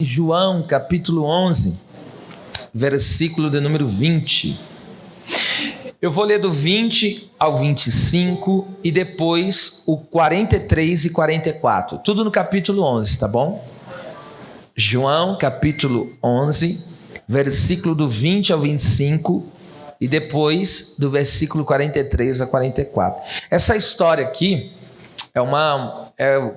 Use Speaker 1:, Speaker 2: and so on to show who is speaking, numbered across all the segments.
Speaker 1: João capítulo 11, versículo de número 20. Eu vou ler do 20 ao 25 e depois o 43 e 44. Tudo no capítulo 11, tá bom? João capítulo 11, versículo do 20 ao 25 e depois do versículo 43 a 44. Essa história aqui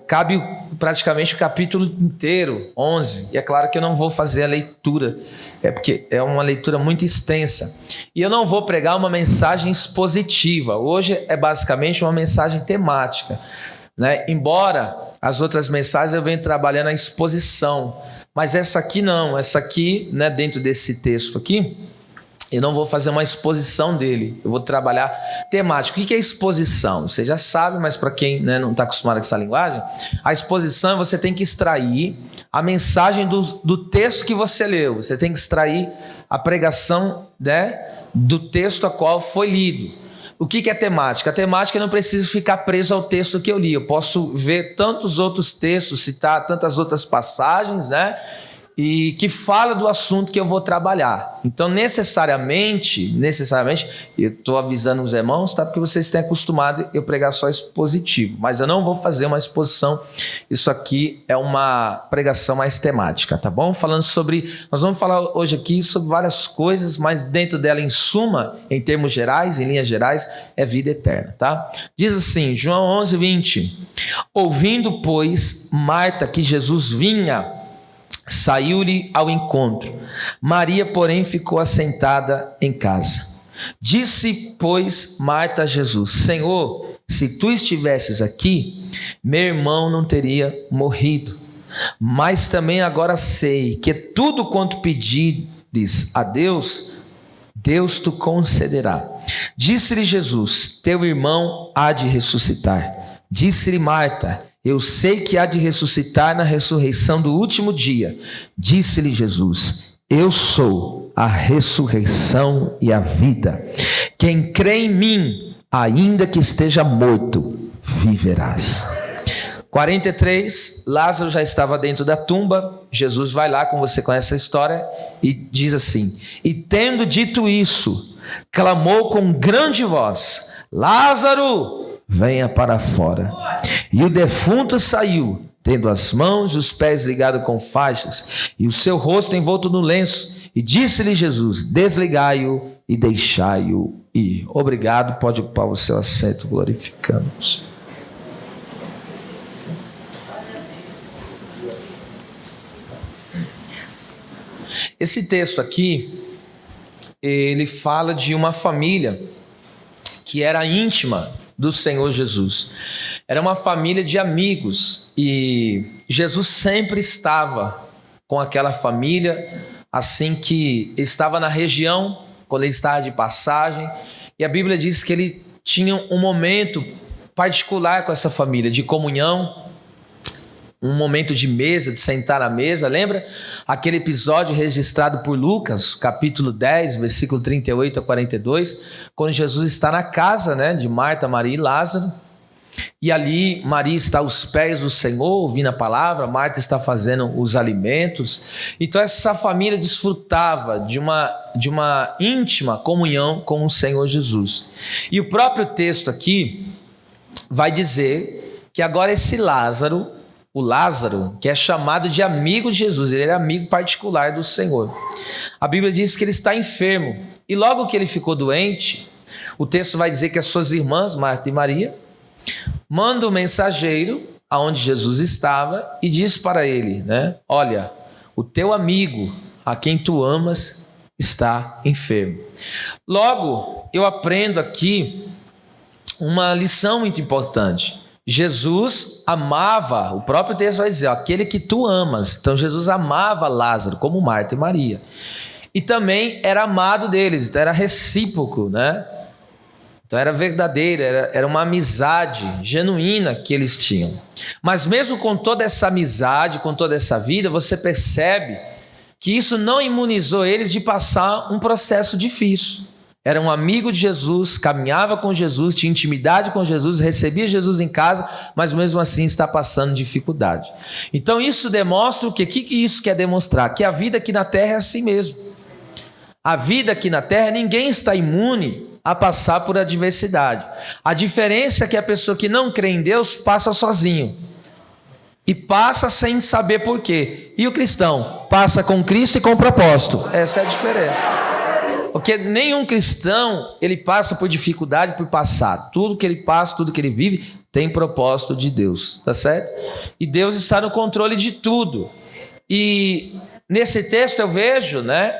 Speaker 1: cabe praticamente o capítulo inteiro, 11, e é claro que eu não vou fazer a leitura, porque é uma leitura muito extensa, e eu não vou pregar uma mensagem expositiva. Hoje é basicamente uma mensagem temática, né? Embora as outras mensagens eu venha trabalhando a exposição, mas essa aqui não, essa aqui, né, dentro desse texto aqui, eu não vou fazer uma exposição dele, eu vou trabalhar temático. O que é exposição? Você já sabe, mas para quem, né, não está acostumado com essa linguagem, a exposição você tem que extrair a mensagem do texto que você leu, você tem que extrair a pregação, né, do texto a qual foi lido. O que é temática? A temática eu não preciso ficar preso ao texto que eu li, eu posso ver tantos outros textos, citar tantas outras passagens, né? E que fala do assunto que eu vou trabalhar. Então, necessariamente, eu estou avisando os irmãos, tá? Porque vocês têm acostumado eu pregar só expositivo, mas eu não vou fazer uma exposição. Isso aqui é uma pregação mais temática, tá bom? Nós vamos falar hoje aqui sobre várias coisas, mas dentro dela, em suma, em termos gerais, em linhas gerais, é vida eterna, tá? Diz assim, João 11, 20. Ouvindo, pois, Marta que Jesus vinha, saiu-lhe ao encontro. Maria, porém, ficou assentada em casa. Disse, pois, Marta a Jesus: Senhor, se tu estivesses aqui, meu irmão não teria morrido. Mas também agora sei que tudo quanto pedires a Deus, Deus te concederá. Disse-lhe Jesus: teu irmão há de ressuscitar. Disse-lhe Marta: eu sei que há de ressuscitar na ressurreição do último dia. Disse-lhe Jesus: eu sou a ressurreição e a vida. Quem crê em mim, ainda que esteja morto, viverás. 43, Lázaro já estava dentro da tumba. Jesus vai lá, como você conhece a história, e diz assim: e tendo dito isso, clamou com grande voz: Lázaro, venha para fora. E o defunto saiu, tendo as mãos e os pés ligados com faixas, e o seu rosto envolto no lenço. E disse-lhe Jesus: desligai-o e deixai-o ir. Obrigado, pode ocupar o seu assento, glorificamos. Esse texto aqui, ele fala de uma família que era íntima do Senhor Jesus. Era uma família de amigos e Jesus sempre estava com aquela família assim que estava na região, quando ele estava de passagem, e a Bíblia diz que ele tinha um momento particular com essa família, de comunhão, um momento de mesa, de sentar na mesa. Lembra aquele episódio registrado por Lucas, capítulo 10, versículo 38 a 42, quando Jesus está na casa, né, de Marta, Maria e Lázaro, e ali Maria está aos pés do Senhor, ouvindo a palavra, Marta está fazendo os alimentos. Então essa família desfrutava de uma íntima comunhão com o Senhor Jesus. E o próprio texto aqui vai dizer que agora esse Lázaro, o Lázaro, que é chamado de amigo de Jesus, ele era amigo particular do Senhor. A Bíblia diz que ele está enfermo. E logo que ele ficou doente, o texto vai dizer que as suas irmãs, Marta e Maria, mandam um mensageiro aonde Jesus estava e diz para ele, né? Olha, o teu amigo, a quem tu amas, está enfermo. Logo, eu aprendo aqui uma lição muito importante. Jesus amava, o próprio texto vai dizer, aquele que tu amas. Então Jesus amava Lázaro, como Marta e Maria. E também era amado deles, então era recíproco, né? Então era verdadeiro, era uma amizade genuína que eles tinham. Mas mesmo com toda essa amizade, com toda essa vida, você percebe que isso não imunizou eles de passar um processo difícil. era um amigo de Jesus, caminhava com Jesus, tinha intimidade com Jesus, recebia Jesus em casa, mas mesmo assim está passando dificuldade. Então isso demonstra o quê? O que isso quer demonstrar? Que a vida aqui na terra é assim mesmo. A vida aqui na terra, ninguém está imune a passar por adversidade. A diferença é que a pessoa que não crê em Deus passa sozinho. E passa sem saber por quê. E o cristão passa com Cristo e com propósito. Essa é a diferença. Porque nenhum cristão, ele passa por dificuldade por passar. Tudo que ele passa, tudo que ele vive, tem propósito de Deus, tá certo? E Deus está no controle de tudo. E nesse texto eu vejo, né,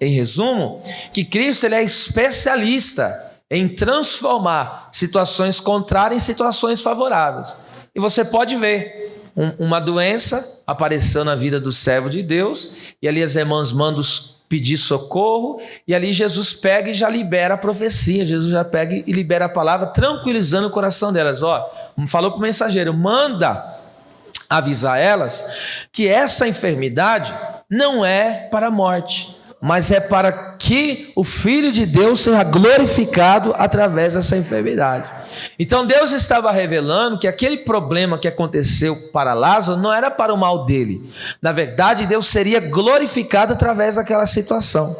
Speaker 1: em resumo, que Cristo ele é especialista em transformar situações contrárias em situações favoráveis. E você pode ver, uma doença apareceu na vida do servo de Deus, e ali as irmãs mandam pedir socorro, e ali Jesus pega e já libera a profecia, Jesus já pega e libera a palavra, tranquilizando o coração delas. Falou para o mensageiro, manda avisar elas que essa enfermidade não é para a morte, mas é para que o Filho de Deus seja glorificado através dessa enfermidade. Então Deus estava revelando que aquele problema que aconteceu para Lázaro não era para o mal dele. Na verdade, Deus seria glorificado através daquela situação.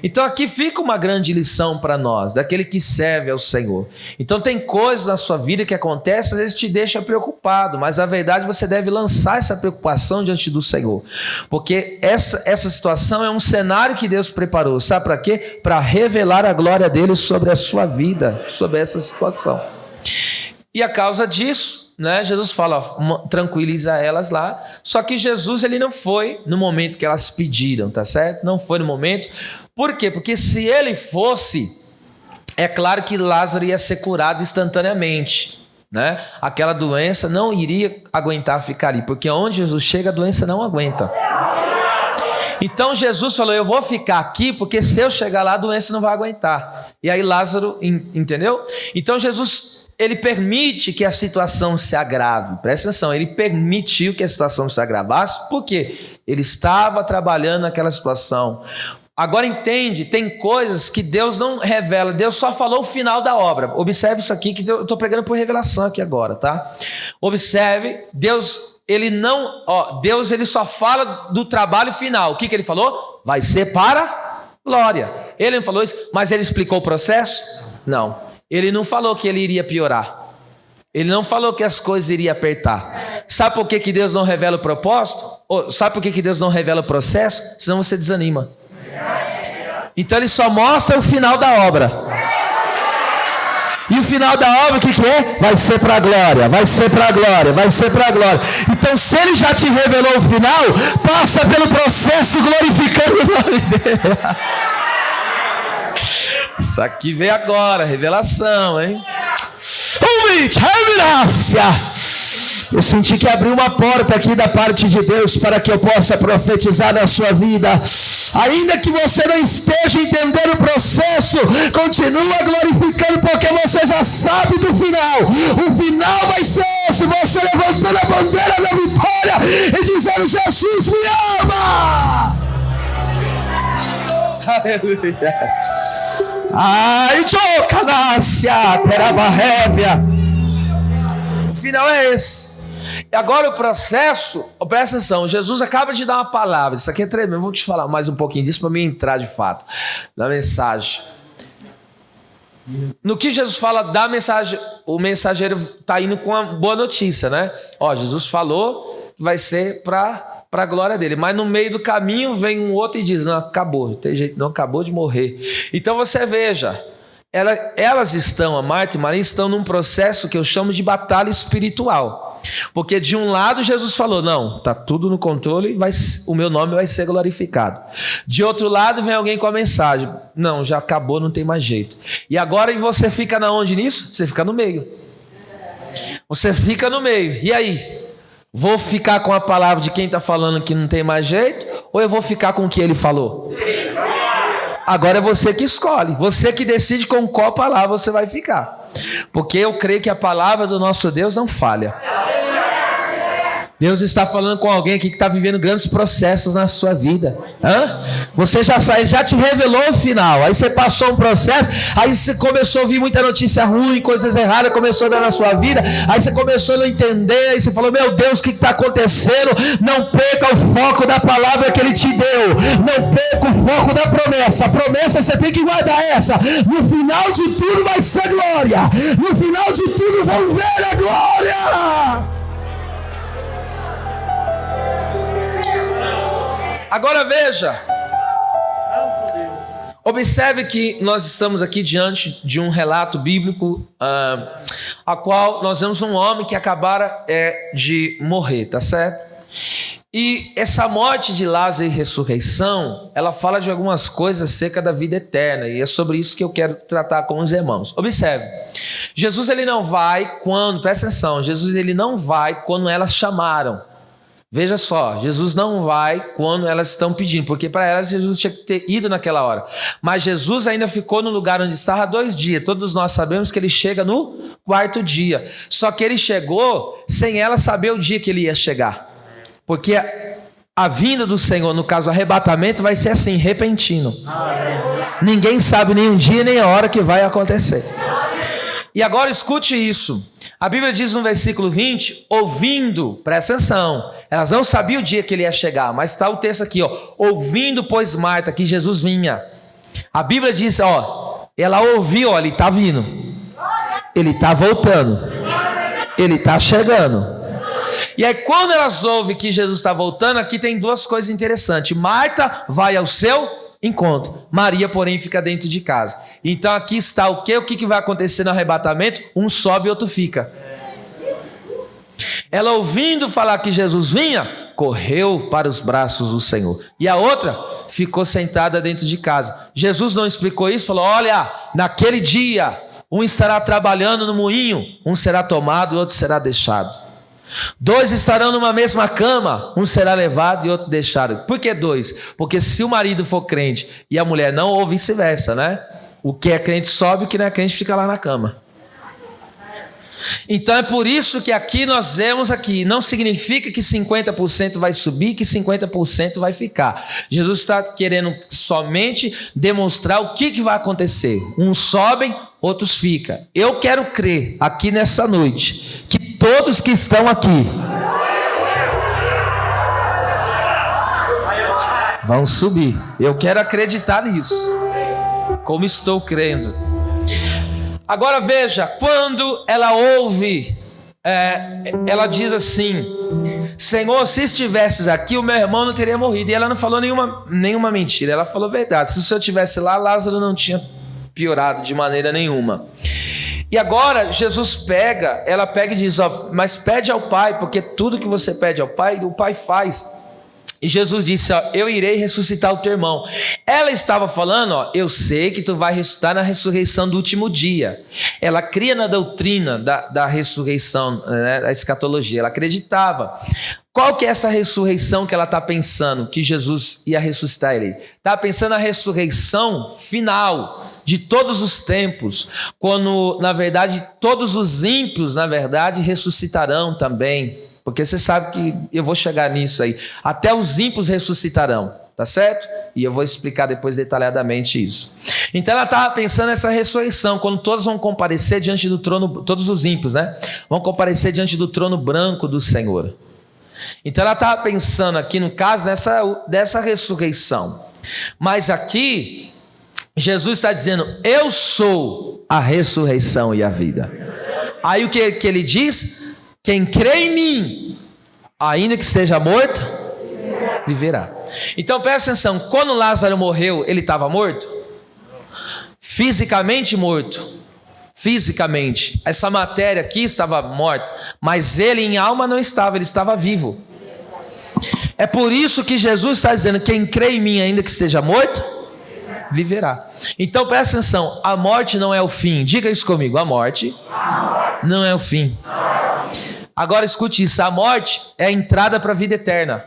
Speaker 1: Então aqui fica uma grande lição para nós, daquele que serve ao Senhor. Então tem coisas na sua vida que acontecem, às vezes te deixa preocupado, mas na verdade você deve lançar essa preocupação diante do Senhor. Porque essa situação é um cenário que Deus preparou. Sabe para quê? Para revelar a glória dele sobre a sua vida, sobre essa situação. E a causa disso, né, Jesus fala, tranquiliza elas lá. Só que Jesus ele não foi no momento que elas pediram, tá certo? Não foi no momento. Por quê? Porque se ele fosse, é claro que Lázaro ia ser curado instantaneamente, né? Aquela doença não iria aguentar ficar ali, porque onde Jesus chega a doença não aguenta. Então Jesus falou, eu vou ficar aqui, porque se eu chegar lá a doença não vai aguentar. E aí Lázaro, entendeu? Então Jesus, ele permite que a situação se agrave. Presta atenção, ele permitiu que a situação se agravasse, porque ele estava trabalhando naquela situação. Agora entende, tem coisas que Deus não revela, Deus só falou o final da obra. Observe isso aqui, que eu estou pregando por revelação aqui agora, tá? Observe, Deus ele só fala do trabalho final. O que ele falou? Vai ser para glória. Ele não falou isso, mas ele explicou o processo? Não. Ele não falou que ele iria piorar. Ele não falou que as coisas iriam apertar. Sabe por que Deus não revela o propósito? Sabe por que Deus não revela o processo? Senão você desanima. Então ele só mostra o final da obra. E o final da obra, o que é? Vai ser para a glória, vai ser para a glória, vai ser para a glória. Então, se ele já te revelou o final, passa pelo processo glorificando o nome dele. Isso aqui veio agora, revelação, hein? Eu senti que abriu uma porta aqui da parte de Deus para que eu possa profetizar na sua vida. Ainda que você não esteja entendendo o processo, continua glorificando, porque você já sabe do final. O final vai ser esse, você levantando a bandeira da vitória e dizendo, Jesus me ama. Aleluia. Ai, Jocanácia, Terabarrébia. O final é esse. E agora o processo, presta atenção, Jesus acaba de dar uma palavra, isso aqui é tremendo, eu vou te falar mais um pouquinho disso para mim entrar de fato na mensagem. No que Jesus fala da mensagem, o mensageiro está indo com uma boa notícia, né? Jesus falou que vai ser para a glória dele, mas no meio do caminho vem um outro e diz, não, acabou, não tem jeito, não, acabou de morrer. Então você veja, elas estão, a Marta e Maria estão num processo que eu chamo de batalha espiritual. Porque de um lado Jesus falou, não, está tudo no controle, o meu nome vai ser glorificado. De outro lado vem alguém com a mensagem, não, já acabou, não tem mais jeito. E agora você fica na onde nisso? Você fica no meio. Você fica no meio, e aí? Vou ficar com a palavra de quem está falando que não tem mais jeito? Ou eu vou ficar com o que ele falou? Agora é você que escolhe, você que decide com qual palavra você vai ficar. Porque eu creio que a palavra do nosso Deus não falha. Deus está falando com alguém aqui que está vivendo grandes processos na sua vida. Você já te revelou o final. Aí você passou um processo, aí você começou a ouvir muita notícia ruim, coisas erradas, começou a dar na sua vida. Aí você começou a não entender, aí você falou, meu Deus, o que está acontecendo? Não perca o foco da palavra que Ele te deu. Não perca o foco da promessa. A promessa você tem que guardar essa. No final de tudo vai ser glória. No final de tudo vão ver a glória. Agora veja, observe que nós estamos aqui diante de um relato bíblico, a qual nós vemos um homem que acabara de morrer, tá certo? E essa morte de Lázaro e ressurreição, ela fala de algumas coisas acerca da vida eterna, e é sobre isso que eu quero tratar com os irmãos. Observe, Jesus ele não vai quando, presta atenção, Jesus ele não vai quando elas chamaram. Veja só, Jesus não vai quando elas estão pedindo, porque para elas Jesus tinha que ter ido naquela hora. Mas Jesus ainda ficou no lugar onde estava 2 dias. Todos nós sabemos que ele chega no 4º dia. Só que ele chegou sem ela saber o dia que ele ia chegar. Porque a vinda do Senhor, no caso o arrebatamento, vai ser assim, repentino. Ninguém sabe nem o dia nem a hora que vai acontecer. E agora escute isso. A Bíblia diz no versículo 20, ouvindo, presta atenção, elas não sabiam o dia que ele ia chegar, mas está o texto aqui, ouvindo, pois Marta, que Jesus vinha. A Bíblia diz, ela ouviu, ele está vindo, ele está voltando, ele está chegando. E aí quando elas ouvem que Jesus está voltando, aqui tem 2 coisas interessantes. Marta vai ao seu encontro. Maria, porém, fica dentro de casa. Então aqui está o quê? O que vai acontecer no arrebatamento? Um sobe e outro fica. Ela ouvindo falar que Jesus vinha, correu para os braços do Senhor. E a outra ficou sentada dentro de casa. Jesus não explicou isso, falou, olha, naquele dia, um estará trabalhando no moinho, um será tomado e outro será deixado. 2 estarão numa mesma cama, um será levado e outro deixado. Por que 2? Porque se o marido for crente e a mulher não, ou vice-versa, né? O que é crente sobe, o que não é crente fica lá na cama. Então é por isso que aqui nós vemos aqui, não significa que 50% vai subir, que 50% vai ficar. Jesus está querendo somente demonstrar o que vai acontecer. Uns sobem, outros ficam. Eu quero crer aqui nessa noite que todos que estão aqui vão subir. Eu quero acreditar nisso, como estou crendo. Agora veja, quando ela ouve, ela diz assim, Senhor, se estivesses aqui, o meu irmão não teria morrido. E ela não falou nenhuma mentira, ela falou a verdade. Se o Senhor estivesse lá, Lázaro não tinha piorado de maneira nenhuma. E agora Jesus ela pega e diz, mas pede ao Pai, porque tudo que você pede ao Pai, o Pai faz. E Jesus disse, eu irei ressuscitar o teu irmão. Ela estava falando, eu sei que tu vai ressuscitar na ressurreição do último dia. Ela cria na doutrina da ressurreição, né, da escatologia. Ela acreditava. Qual que é essa ressurreição que ela está pensando? Que Jesus ia ressuscitar ele. Está pensando na ressurreição final de todos os tempos. Quando, na verdade, todos os ímpios, na verdade, ressuscitarão também. Porque você sabe que eu vou chegar nisso aí. Até os ímpios ressuscitarão, tá certo? E eu vou explicar depois detalhadamente isso. Então ela estava pensando nessa ressurreição, quando todos vão comparecer diante do trono, todos os ímpios, né? Vão comparecer diante do trono branco do Senhor. Então ela estava pensando aqui, no caso, dessa ressurreição. Mas aqui, Jesus está dizendo, eu sou a ressurreição e a vida. Aí o que ele diz? Quem crê em mim, ainda que esteja morto, viverá. Então presta atenção, quando Lázaro morreu, ele estava morto? Fisicamente morto. Fisicamente. Essa matéria aqui estava morta, mas ele em alma não estava, ele estava vivo. É por isso que Jesus está dizendo, quem crê em mim, ainda que esteja morto, viverá. Então presta atenção, a morte não é o fim. Diga isso comigo, a morte não é o fim. Agora escute isso, a morte é a entrada para a vida eterna.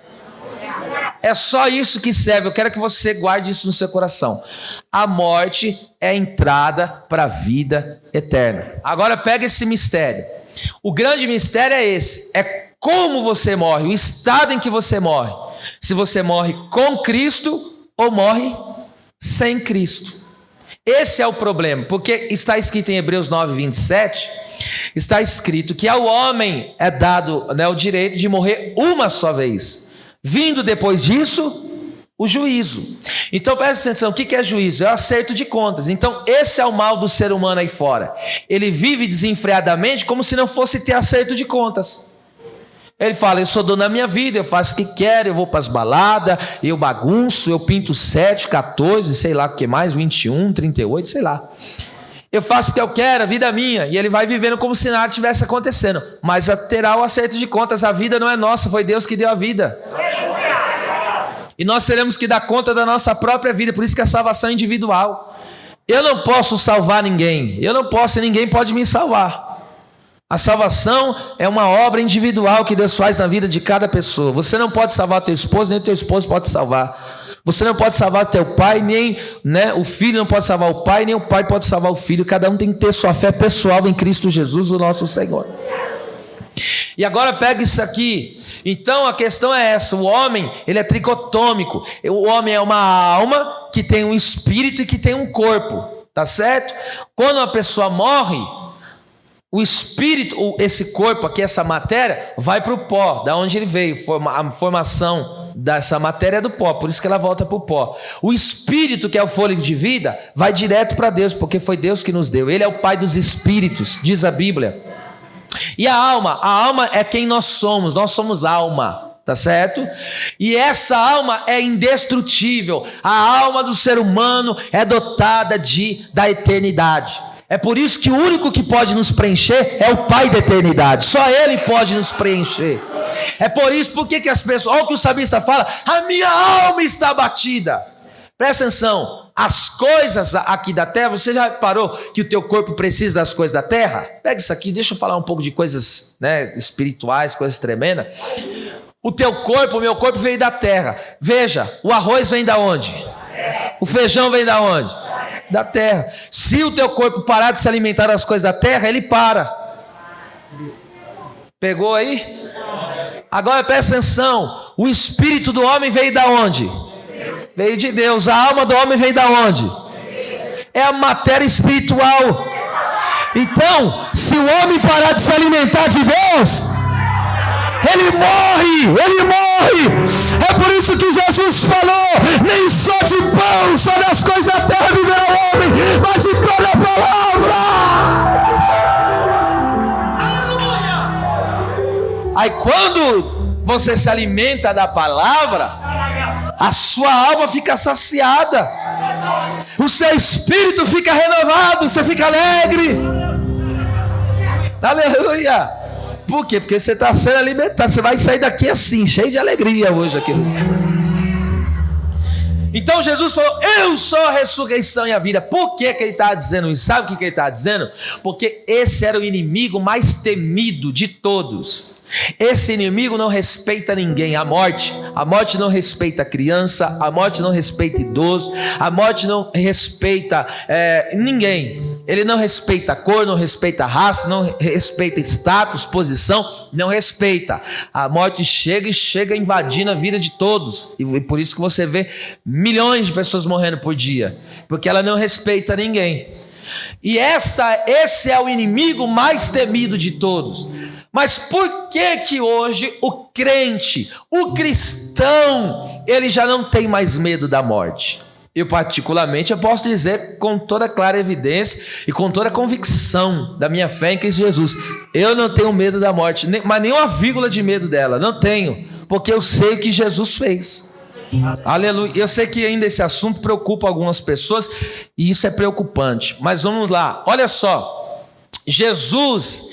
Speaker 1: É só isso que serve, eu quero que você guarde isso no seu coração. A morte é a entrada para a vida eterna. Agora pega esse mistério. O grande mistério é esse, é como você morre, o estado em que você morre. Se você morre com Cristo ou morre sem Cristo. Esse é o problema, porque está escrito em Hebreus 9, 27, está escrito que ao homem é dado, né, o direito de morrer uma só vez, vindo depois disso o juízo. Então presta atenção, o que é juízo? É o acerto de contas. Então esse é o mal do ser humano aí fora. Ele vive desenfreadamente como se não fosse ter acerto de contas. Ele fala, eu sou dono da minha vida, eu faço o que quero, eu vou para as baladas, eu bagunço, eu pinto 7, 14, sei lá o que mais, 21, 38, sei lá. Eu faço o que eu quero, a vida é minha. E ele vai vivendo como se nada tivesse acontecendo. Mas terá o acerto de contas, a vida não é nossa, foi Deus que deu a vida. E nós teremos que dar conta da nossa própria vida, por isso que a salvação é individual. Eu não posso salvar ninguém, eu não posso e ninguém pode me salvar. A salvação é uma obra individual que Deus faz na vida de cada pessoa. Você não pode salvar teu esposo, nem o teu esposo pode salvar. Você não pode salvar teu pai, nem, né, o filho não pode salvar o pai, nem o pai pode salvar o filho. Cada um tem que ter sua fé pessoal em Cristo Jesus, o nosso Senhor. E agora pega isso aqui. Então a questão é essa, o homem, ele é tricotômico. O homem é uma alma que tem um espírito e que tem um corpo, tá certo? Quando uma pessoa morre, o espírito, esse corpo aqui, essa matéria, vai para o pó, da onde ele veio. A formação dessa matéria é do pó, por isso que ela volta para o pó. O espírito, que é o fôlego de vida, vai direto para Deus, porque foi Deus que nos deu. Ele é o pai dos espíritos, diz a Bíblia. E a alma é quem nós somos alma, tá certo? E essa alma é indestrutível. A alma do ser humano é dotada da eternidade. É por isso que o único que pode nos preencher é o Pai da eternidade. Só Ele pode nos preencher. É por isso porque as pessoas, olha o que o salmista fala, a minha alma está abatida. Presta atenção, as coisas aqui da terra, você já reparou que o teu corpo precisa das coisas da terra? Pega isso aqui, deixa eu falar um pouco de coisas, né, espirituais, coisas tremendas. O teu corpo, o meu corpo veio da terra. Veja, o arroz vem da onde? O feijão vem da onde? Da terra. Se o teu corpo parar de se alimentar das coisas da terra, ele para. Pegou aí? Agora presta atenção, o espírito do homem veio da onde? Veio de Deus. A alma do homem veio da onde? É a matéria espiritual. Então, se o homem parar de se alimentar de Deus, ele morre. É por isso que Jesus falou, nem só de pão, só das coisas da terra viverá o homem, mas de toda a palavra. Aí quando você se alimenta da palavra, a sua alma fica saciada, o seu espírito fica renovado, você fica alegre. Aleluia. Por quê? Porque você está sendo alimentado. Você vai sair daqui assim, cheio de alegria hoje, aqueles. Então Jesus falou, eu sou a ressurreição e a vida. Por que ele está dizendo isso? Sabe o que ele está dizendo? Porque esse era o inimigo mais temido de todos. Esse inimigo não respeita ninguém, a morte não respeita a criança, a morte não respeita idoso, a morte não respeita ninguém. Ele não respeita a cor, não respeita a raça, não respeita status, posição, não respeita. A morte chega invadindo a vida de todos, e por isso que você vê milhões de pessoas morrendo por dia, porque ela não respeita ninguém. E esse é o inimigo mais temido de todos. Mas por que hoje o crente, o cristão, ele já não tem mais medo da morte? Eu particularmente eu posso dizer com toda clara evidência e com toda a convicção da minha fé em Cristo Jesus, eu não tenho medo da morte, mas nem uma vírgula de medo dela, não tenho, porque eu sei o que Jesus fez. Aleluia. Eu sei que ainda esse assunto preocupa algumas pessoas e isso é preocupante, mas vamos lá, olha só, Jesus,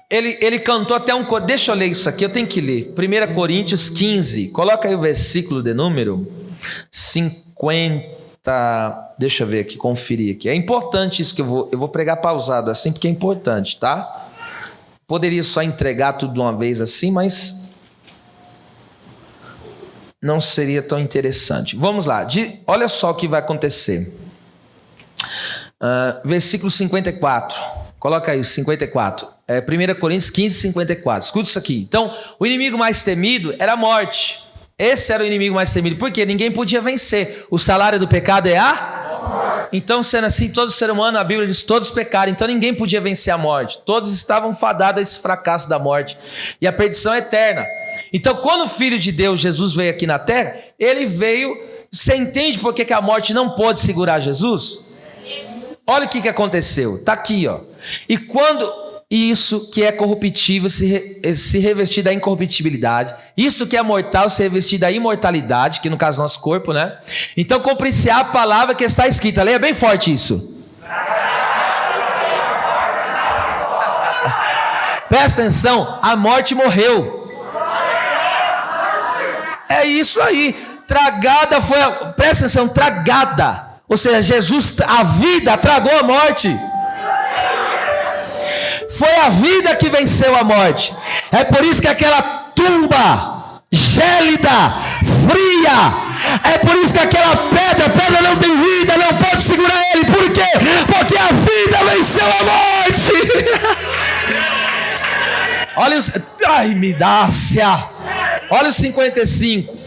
Speaker 1: ele cantou até um coro. Deixa eu ler isso aqui, eu tenho que ler 1 Coríntios 15, coloca aí o versículo de número 50, deixa eu ver aqui, conferir aqui, é importante isso que eu vou pregar pausado assim, porque é importante, tá? Poderia só entregar tudo de uma vez assim, mas não seria tão interessante. Vamos lá, olha só o que vai acontecer. Versículo 54, coloca aí, 54. 1 Coríntios 15, 54. Escuta isso aqui. Então, o inimigo mais temido era a morte. Esse era o inimigo mais temido. Por quê? Ninguém podia vencer. O salário do pecado é a... Então, sendo assim, todo ser humano, a Bíblia diz, todos pecaram. Então, ninguém podia vencer a morte. Todos estavam fadados a esse fracasso da morte. E a perdição é eterna. Então, quando o Filho de Deus, Jesus, veio aqui na terra, ele veio... Você entende por que a morte não pôde segurar Jesus? Olha o que aconteceu. Está aqui, ó. E quando isso que é corruptível se revestir da incorruptibilidade, isto que é mortal se revestir da imortalidade, que no caso é nosso corpo, né? Então cumprir-se a palavra que está escrita. Leia bem forte isso. Presta atenção, a morte morreu. É isso aí. Tragada foi presta atenção, tragada. Ou seja, Jesus, a vida tragou a morte. Foi a vida que venceu a morte. É por isso que aquela tumba gélida, fria, é por isso que aquela pedra não tem vida, não pode segurar ele. Por quê? Porque a vida venceu a morte. Olha os... Ai, Midácia. Olha os 55.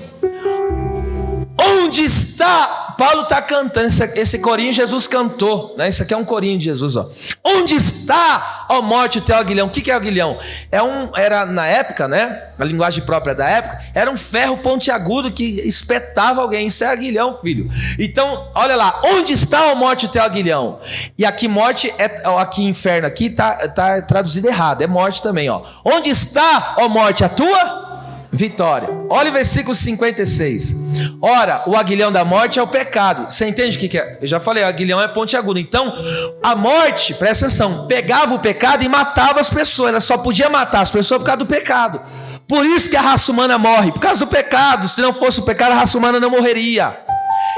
Speaker 1: Onde está... Paulo está cantando, esse corinho Jesus cantou, né? Isso aqui é um corinho de Jesus, ó. Onde está, ó morte, o teu aguilhão? O que é aguilhão? Era na época, né? A linguagem própria da época, era um ferro pontiagudo que espetava alguém. Isso é aguilhão, filho. Então, olha lá, onde está, ó morte, o teu aguilhão? E aqui morte, aqui inferno, aqui tá traduzido errado, é morte também, ó. Onde está, ó morte, a tua vitória? Olha o versículo 56. Ora, o aguilhão da morte é o pecado. Você entende o que é? Eu já falei, o aguilhão é pontiagudo. Então, a morte, presta atenção, pegava o pecado e matava as pessoas. Ela só podia matar as pessoas por causa do pecado. Por isso que a raça humana morre, por causa do pecado. Se não fosse o pecado, a raça humana não morreria.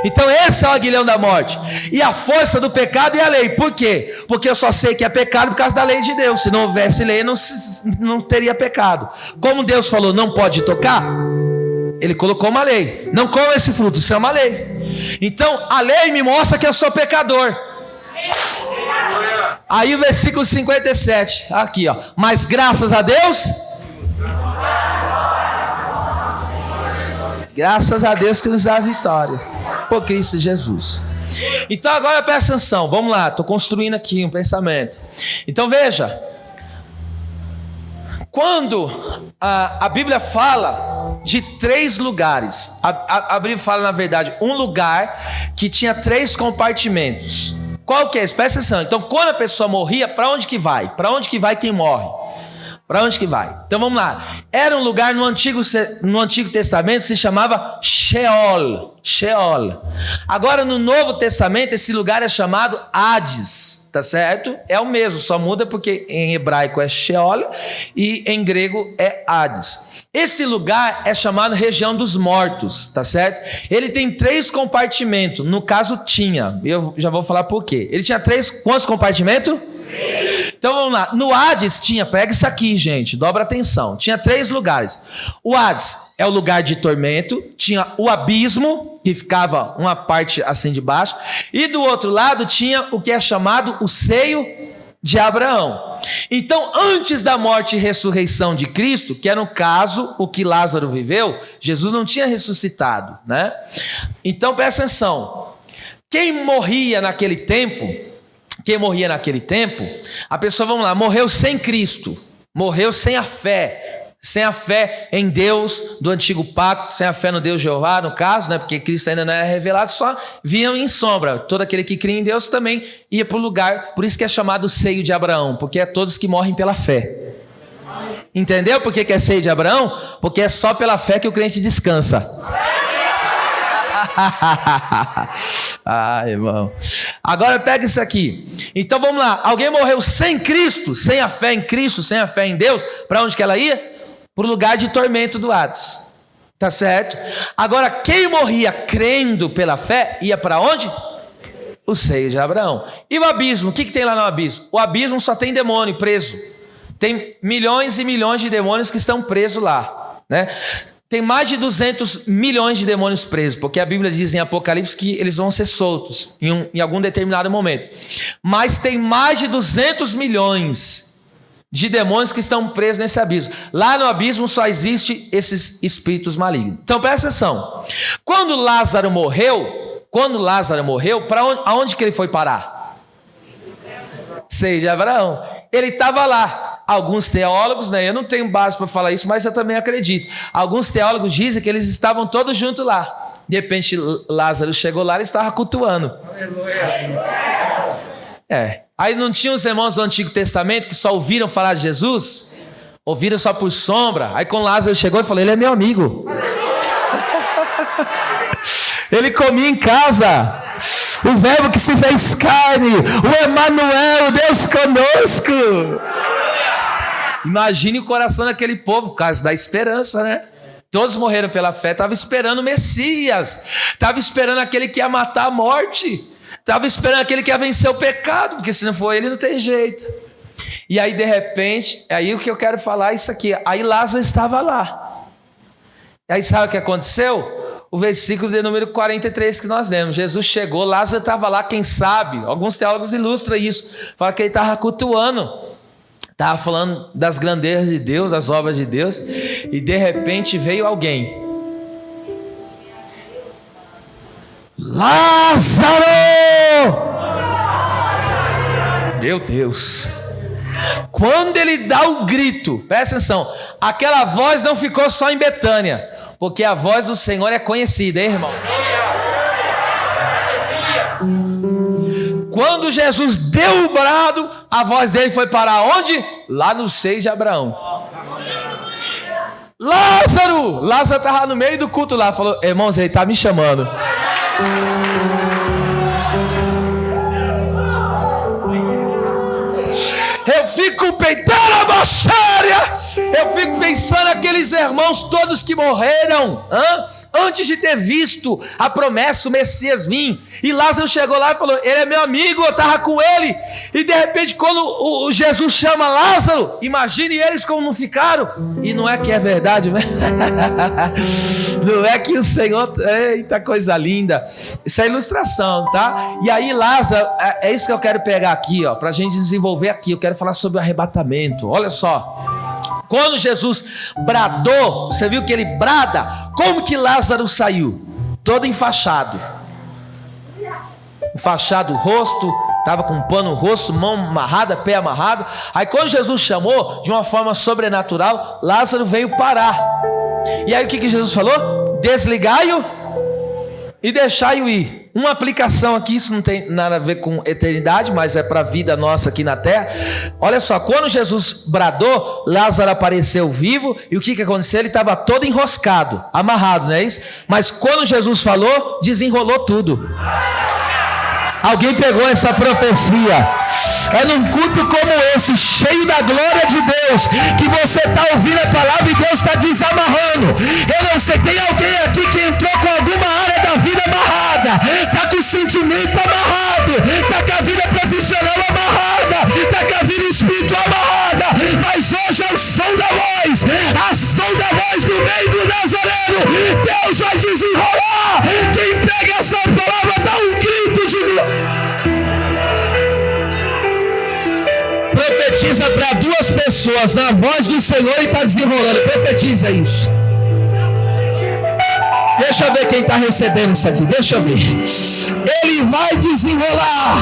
Speaker 1: Então esse é o aguilhão da morte. E a força do pecado é a lei. Por quê? Porque eu só sei que é pecado por causa da lei de Deus. Se não houvesse lei, não teria pecado. Como Deus falou, não pode tocar, Ele colocou uma lei. Não coma esse fruto, isso é uma lei. Então a lei me mostra que eu sou pecador. Aí o versículo 57, aqui ó. Mas graças a Deus, graças a Deus que nos dá a vitória por Cristo Jesus. Então agora presta atenção, vamos lá, estou construindo aqui um pensamento. Então veja, quando a Bíblia fala de 3 lugares, a Bíblia fala na verdade um lugar que tinha 3 compartimentos. Qual que é? Presta atenção. Então quando a pessoa morria, para onde que vai? Para onde que vai quem morre? Para onde que vai? Então vamos lá. Era um lugar no Antigo Testamento, se chamava Sheol. Sheol. Agora no Novo Testamento, esse lugar é chamado Hades. Tá certo? É o mesmo, só muda porque em hebraico é Sheol e em grego é Hades. Esse lugar é chamado região dos mortos, tá certo? Ele tem 3 compartimentos. No caso tinha. Eu já vou falar por quê. Ele tinha 3, quantos compartimentos? Então vamos lá, no Hades tinha, pega isso aqui gente, dobra atenção, tinha 3 lugares. O Hades é o lugar de tormento, tinha o abismo, que ficava uma parte assim de baixo, e do outro lado tinha o que é chamado o seio de Abraão. Então antes da morte e ressurreição de Cristo, que era no caso o que Lázaro viveu, Jesus não tinha ressuscitado, né? Então presta atenção, quem morria naquele tempo, a pessoa, vamos lá, morreu sem Cristo, morreu sem a fé em Deus do antigo pacto, sem a fé no Deus Jeová, no caso, né? Porque Cristo ainda não era revelado, só vinham em sombra. Todo aquele que cria em Deus também ia para o lugar, por isso que é chamado seio de Abraão, porque é todos que morrem pela fé. Entendeu por que é seio de Abraão? Porque é só pela fé que o crente descansa. Ah, irmão. Agora pega isso aqui. Então vamos lá. Alguém morreu sem Cristo, sem a fé em Cristo, sem a fé em Deus. Para onde que ela ia? Para o lugar de tormento do Hades. Tá certo? Agora quem morria crendo pela fé ia para onde? O seio de Abraão. E o abismo? O que tem lá no abismo? O abismo só tem demônio preso. Tem milhões e milhões de demônios que estão presos lá, né? Tem mais de 200 milhões de demônios presos, porque a Bíblia diz em Apocalipse que eles vão ser soltos em algum determinado momento. Mas tem mais de 200 milhões de demônios que estão presos nesse abismo. Lá no abismo só existe esses espíritos malignos. Então presta atenção. Quando Lázaro morreu, para aonde que ele foi parar? Seio de Abraão. Ele estava lá. Alguns teólogos, né, eu não tenho base para falar isso, mas eu também acredito. Alguns teólogos dizem que eles estavam todos juntos lá. De repente Lázaro chegou lá e estava cultuando. Aí não tinha os irmãos do Antigo Testamento que só ouviram falar de Jesus? Ouviram só por sombra. Aí quando Lázaro chegou e falou, ele é meu amigo. Ele comia em casa. O verbo que se fez carne, o Emanuel, o Deus conosco. Imagine o coração daquele povo, por causa da esperança, né? Todos morreram pela fé, estavam esperando o Messias, estavam esperando aquele que ia matar a morte, estavam esperando aquele que ia vencer o pecado, porque se não for ele não tem jeito. E aí de repente, aí o que eu quero falar é isso aqui, aí Lázaro estava lá. E aí sabe o que aconteceu? O versículo de número 43 que nós lemos, Jesus chegou, Lázaro estava lá, quem sabe, alguns teólogos ilustram isso, falam que ele estava cultuando, estava falando das grandezas de Deus, das obras de Deus, e de repente veio alguém. Lázaro! Meu Deus! Quando ele dá o grito, presta atenção, aquela voz não ficou só em Betânia, porque a voz do Senhor é conhecida, hein, irmão? Quando Jesus deu o brado, a voz dele foi para onde? Lá no seio de Abraão. Lázaro! Lázaro estava no meio do culto lá, falou, irmãos, ele está me chamando. Eu fico peitando a baixaria. Eu fico pensando naqueles irmãos todos que morreram antes de ter visto a promessa, o Messias vir. E Lázaro chegou lá e falou, ele é meu amigo, eu estava com ele. E de repente quando o Jesus chama Lázaro, imagine eles como não ficaram. E não é que é verdade, né? Não é que o Senhor... Eita, coisa linda. Isso é ilustração, tá? E aí Lázaro, é isso que eu quero pegar aqui, ó, pra gente desenvolver aqui. Eu quero falar sobre o arrebatamento. Olha só. Quando Jesus bradou, você viu que ele brada? Como que Lázaro saiu? Todo enfaixado. Enfaixado o rosto, estava com um pano no rosto, mão amarrada, pé amarrado. Aí quando Jesus chamou, de uma forma sobrenatural, Lázaro veio parar. E aí o que Jesus falou? Desligai-o e deixai-o ir. Uma aplicação aqui, isso não tem nada a ver com eternidade, mas é para a vida nossa aqui na terra. Olha só, quando Jesus bradou, Lázaro apareceu vivo, e o que aconteceu? Ele estava todo enroscado, amarrado, não é isso? Mas quando Jesus falou, desenrolou tudo. Alguém pegou essa profecia? É num culto como esse, cheio da glória de Deus, que você está ouvindo a palavra e Deus está desamarrando. Eu não sei, tem alguém aqui que entrou com alguma área da vida amarrada, está com o sentimento amarrado, está com a vida profissional amarrada, está com a vida espiritual amarrada, mas hoje é o som da voz, a som da voz do meio do Nazareno. Deus vai desenrolar. Quem pega essa palavra dá um grito de glória. Profetiza para duas pessoas na voz do Senhor e está desenrolando. Profetiza isso. Deixa eu ver quem está recebendo isso aqui. Deixa eu ver. Ele vai desenrolar.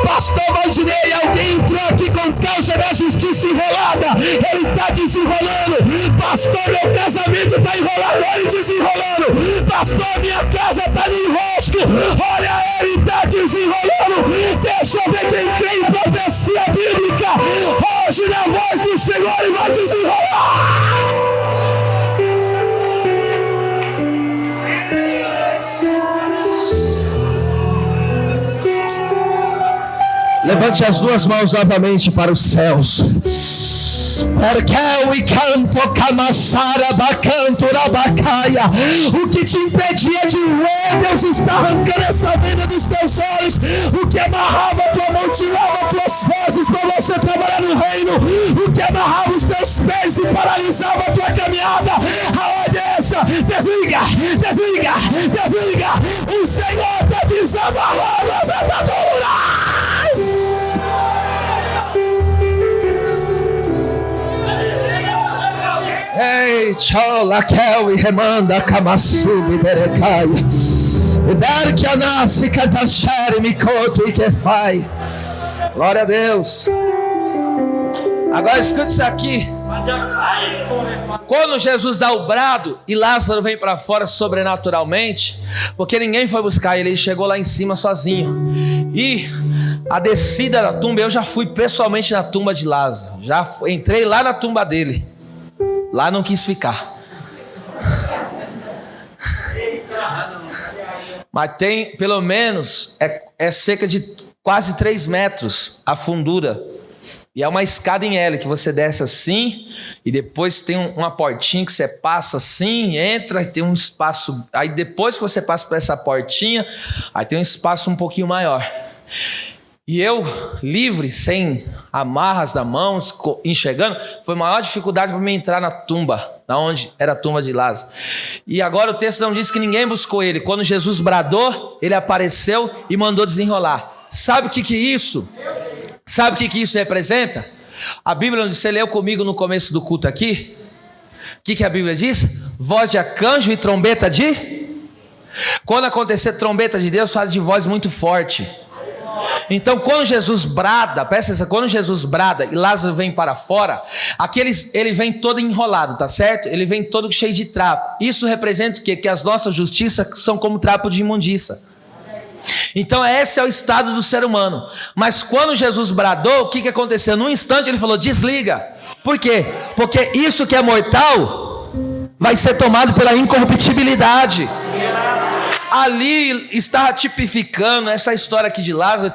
Speaker 1: Pastor Valdinei, alguém entrou aqui com causa da justiça enrolada. Ele está desenrolando. Pastor, meu casamento está enrolado. Ele desenrolando. Pastor, minha casa está no enrosco. Olha, ele está desenrolando. Deixa eu ver quem crê em profecia bíblica. Hoje na voz do Senhor ele vai desenrolar. Levante as duas mãos novamente para os céus. Porque o canto camassara bacanto rabacaia. O que te impedia de ver, Deus está arrancando essa venda dos teus olhos. O que amarrava a tua mão, tirava tuas forças para você trabalhar no reino. O que amarrava os teus pés e paralisava a tua caminhada. A ordem é essa: desliga, desliga, desliga. O Senhor está desamarrando as ataduras. Ei, chola, kel e remanda, kamassubi, derecaia. Glória a Deus. Agora escute isso aqui. Quando Jesus dá o brado e Lázaro vem para fora sobrenaturalmente, porque ninguém foi buscar ele, ele chegou lá em cima sozinho. E a descida da tumba, eu já fui pessoalmente na tumba de Lázaro. Já entrei lá na tumba dele. Lá não quis ficar. Mas tem, pelo menos, é cerca de quase 3 metros a fundura. E é uma escada em L que você desce assim, e depois tem uma portinha que você passa assim, entra, e tem um espaço. Aí depois que você passa por essa portinha, aí tem um espaço um pouquinho maior. E eu, livre, sem amarras na mão, enxergando, foi a maior dificuldade para mim entrar na tumba, na onde era a tumba de Lázaro. E agora o texto não diz que ninguém buscou ele. Quando Jesus bradou, ele apareceu e mandou desenrolar. Sabe o que é isso? Sabe o que isso representa? A Bíblia, onde você leu comigo no começo do culto aqui, o que a Bíblia diz? Voz de arcanjo e trombeta de... Quando acontecer trombeta de Deus, fala de voz muito forte. Então quando Jesus brada, presta atenção, quando Jesus brada e Lázaro vem para fora, ele vem todo enrolado, tá certo? Ele vem todo cheio de trapo. Isso representa o quê? Que as nossas justiças são como trapo de imundícia. Então esse é o estado do ser humano. Mas quando Jesus bradou, o que aconteceu? Num instante ele falou, desliga. Por quê? Porque isso que é mortal vai ser tomado pela incorruptibilidade. Ali está tipificando, essa história aqui de Lázaro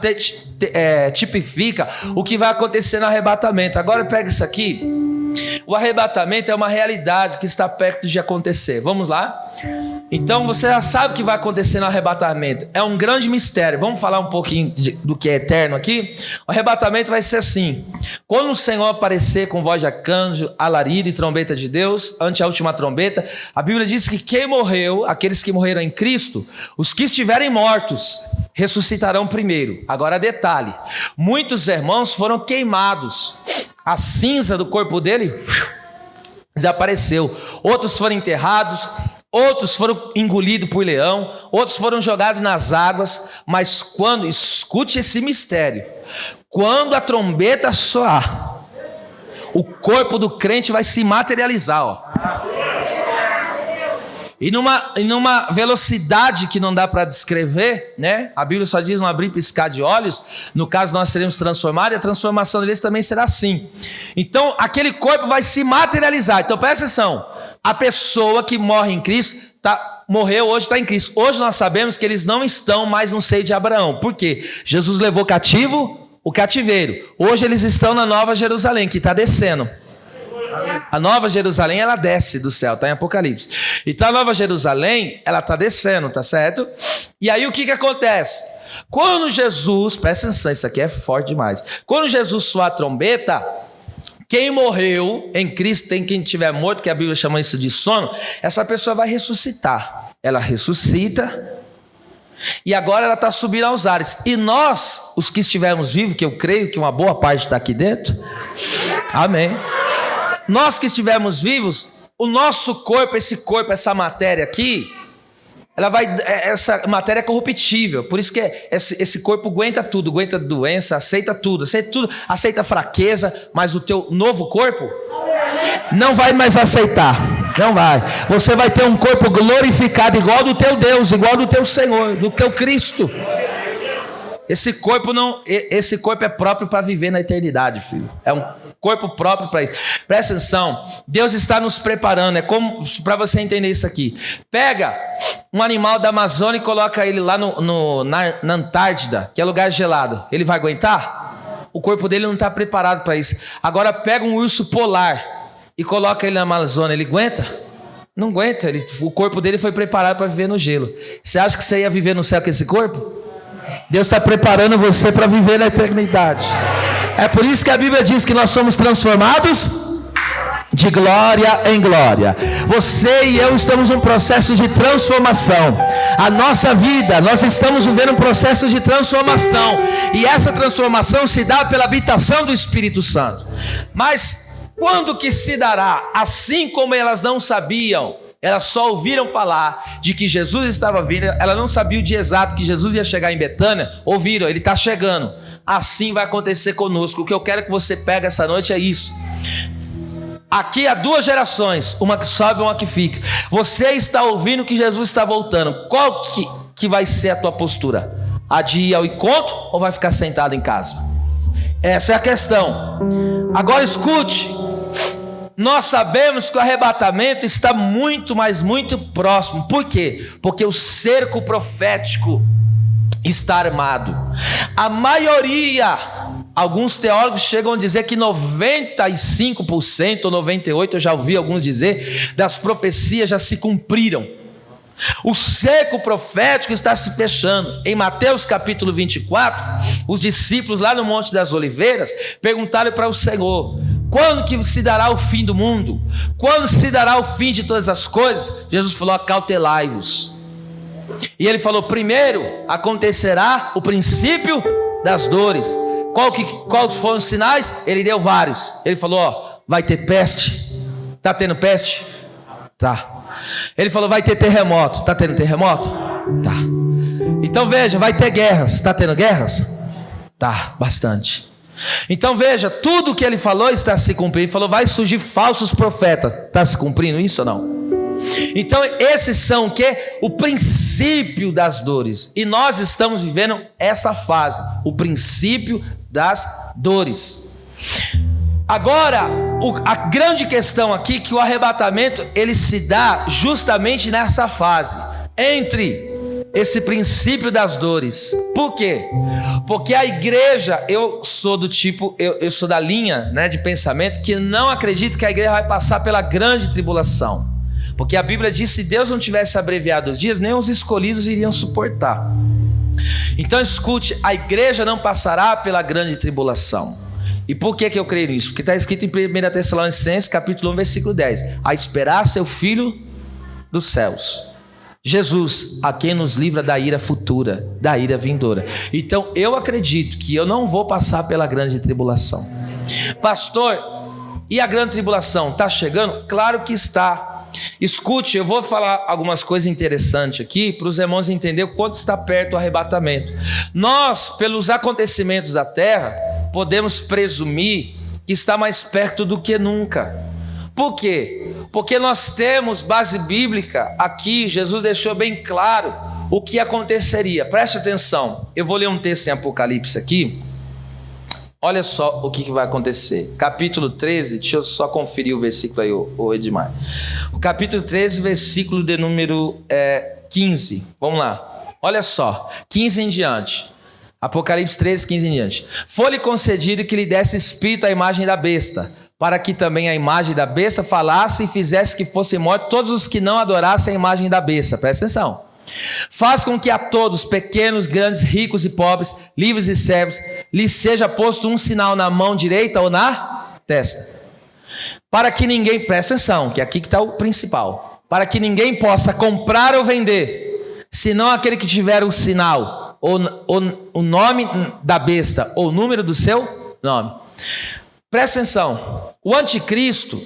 Speaker 1: tipifica o que vai acontecer no arrebatamento. Agora pega isso aqui. O arrebatamento é uma realidade que está perto de acontecer. Vamos lá? Então você já sabe o que vai acontecer no arrebatamento. É um grande mistério. Vamos falar um pouquinho do que é eterno aqui? O arrebatamento vai ser assim. Quando o Senhor aparecer com voz de arcanjo, alarido e trombeta de Deus, ante a última trombeta, a Bíblia diz que quem morreu, aqueles que morreram em Cristo, os que estiverem mortos, ressuscitarão primeiro. Agora detalhe, muitos irmãos foram queimados. A cinza do corpo dele desapareceu. Outros foram enterrados, outros foram engolidos por leão, outros foram jogados nas águas. Mas quando, escute esse mistério, quando a trombeta soar, o corpo do crente vai se materializar, ó. E numa velocidade que não dá para descrever, né? A Bíblia só diz um abrir e piscar de olhos. No caso, nós seremos transformados, e a transformação deles também será assim. Então, aquele corpo vai se materializar. Então, presta atenção. A pessoa que morre em Cristo, morreu hoje, está em Cristo. Hoje nós sabemos que eles não estão mais no seio de Abraão. Por quê? Jesus levou cativo o cativeiro. Hoje eles estão na Nova Jerusalém, que está descendo. A Nova Jerusalém, ela desce do céu, está em Apocalipse. Então a Nova Jerusalém, ela está descendo, tá certo? E aí o que acontece? Quando Jesus, presta atenção, isso aqui é forte demais. Quando Jesus soar a trombeta, quem morreu em Cristo, tem quem estiver morto, que a Bíblia chama isso de sono, essa pessoa vai ressuscitar. Ela ressuscita e agora ela está subindo aos ares. E nós, os que estivermos vivos, que eu creio que uma boa parte está aqui dentro, amém. Nós que estivermos vivos, o nosso corpo, essa matéria aqui, essa matéria é corruptível. Por isso que esse corpo aguenta tudo, aguenta doença, aceita tudo, aceita fraqueza, mas o teu novo corpo não vai mais aceitar. Não vai. Você vai ter um corpo glorificado igual do teu Deus, igual do teu Senhor, do teu Cristo. Esse corpo é próprio para viver na eternidade, filho. É um corpo próprio para isso. Presta atenção, Deus está nos preparando. É como, para você entender isso aqui, pega um animal da Amazônia e coloca ele lá na Antártida, que é lugar gelado. Ele vai aguentar? O corpo dele não está preparado para isso. Agora pega um urso polar e coloca ele na Amazônia, ele aguenta? Não aguenta. O corpo dele foi preparado para viver no gelo. Você acha que você ia viver no céu com esse corpo? Deus está preparando você para viver na eternidade. É por isso que a Bíblia diz que nós somos transformados de glória em glória. Você e eu estamos num processo de transformação. A nossa vida, nós estamos vivendo um processo de transformação. E essa transformação se dá pela habitação do Espírito Santo. Mas Quando que se dará? Assim como elas não sabiam, elas só ouviram falar de que Jesus estava vindo, ela não sabia o dia exato que Jesus ia chegar em Betânia, ouviram, ele está chegando. Assim vai acontecer conosco. O que eu quero que você pegue essa noite é isso. Aqui há duas gerações, uma que sobe e uma que fica. Você está ouvindo que Jesus está voltando. Qual que vai ser a tua postura? A de ir ao encontro ou vai ficar sentado em casa? Essa é a questão. Agora escute. Nós sabemos que o arrebatamento está muito, mas muito próximo. Por quê? Porque o cerco profético está armado. A maioria, alguns teólogos chegam a dizer que 95% ou 98%, eu já ouvi alguns dizer, das profecias já se cumpriram. O cerco profético está se fechando. Em Mateus capítulo 24, os discípulos lá no Monte das Oliveiras perguntaram para o Senhor: quando que se dará o fim do mundo? Quando se dará o fim de todas as coisas? Jesus falou: acautelai-vos. E ele falou: primeiro acontecerá o princípio das dores. Quais foram os sinais? Ele deu vários. Ele falou: ó, vai ter peste. Está tendo peste? Tá. Ele falou: vai ter terremoto. Está tendo terremoto? Tá. Então veja, vai ter guerras. Está tendo guerras? Tá, bastante. Então veja, tudo que ele falou está se cumprindo. Ele falou: vai surgir falsos profetas. Está se cumprindo isso ou não? Então esses são o quê? O princípio das dores. E nós estamos vivendo essa fase, o princípio das dores. Agora, a grande questão aqui é que o arrebatamento ele se dá justamente nessa fase, entre esse princípio das dores. Por quê? Porque a igreja, eu sou do tipo, eu sou da linha, né, de pensamento que não acredito que a igreja vai passar pela grande tribulação. Porque a Bíblia diz: se Deus não tivesse abreviado os dias, nem os escolhidos iriam suportar. Então escute, a igreja não passará pela grande tribulação. E por que eu creio nisso? Porque está escrito em 1 Tessalonicenses capítulo 1, versículo 10: a esperar seu Filho dos céus, Jesus, a quem nos livra da ira futura, da ira vindoura. Então eu acredito que eu não vou passar pela grande tribulação. Pastor, e a grande tribulação está chegando? Claro que está. Escute, eu vou falar algumas coisas interessantes aqui para os irmãos entenderem o quanto está perto o arrebatamento. Nós, pelos acontecimentos da terra, podemos presumir que está mais perto do que nunca. Por quê? Porque nós temos base bíblica aqui. Jesus deixou bem claro o que aconteceria. Preste atenção, eu vou ler um texto em Apocalipse aqui. Olha só o que vai acontecer. Capítulo 13, deixa eu só conferir o versículo aí, o Edmar. O capítulo 13, versículo de número 15. Vamos lá. Olha só, 15 em diante. Apocalipse 13, 15 em diante. Foi-lhe concedido que lhe desse espírito à imagem da besta, para que também a imagem da besta falasse e fizesse que fossem mortos todos os que não adorassem a imagem da besta. Presta atenção. Faz com que a todos, pequenos, grandes, ricos e pobres, livres e servos, lhes seja posto um sinal na mão direita ou na testa, para que ninguém, presta atenção, que aqui que está o principal, para que ninguém possa comprar ou vender, senão aquele que tiver o sinal, ou o nome da besta, ou o número do seu nome. Presta atenção, o anticristo,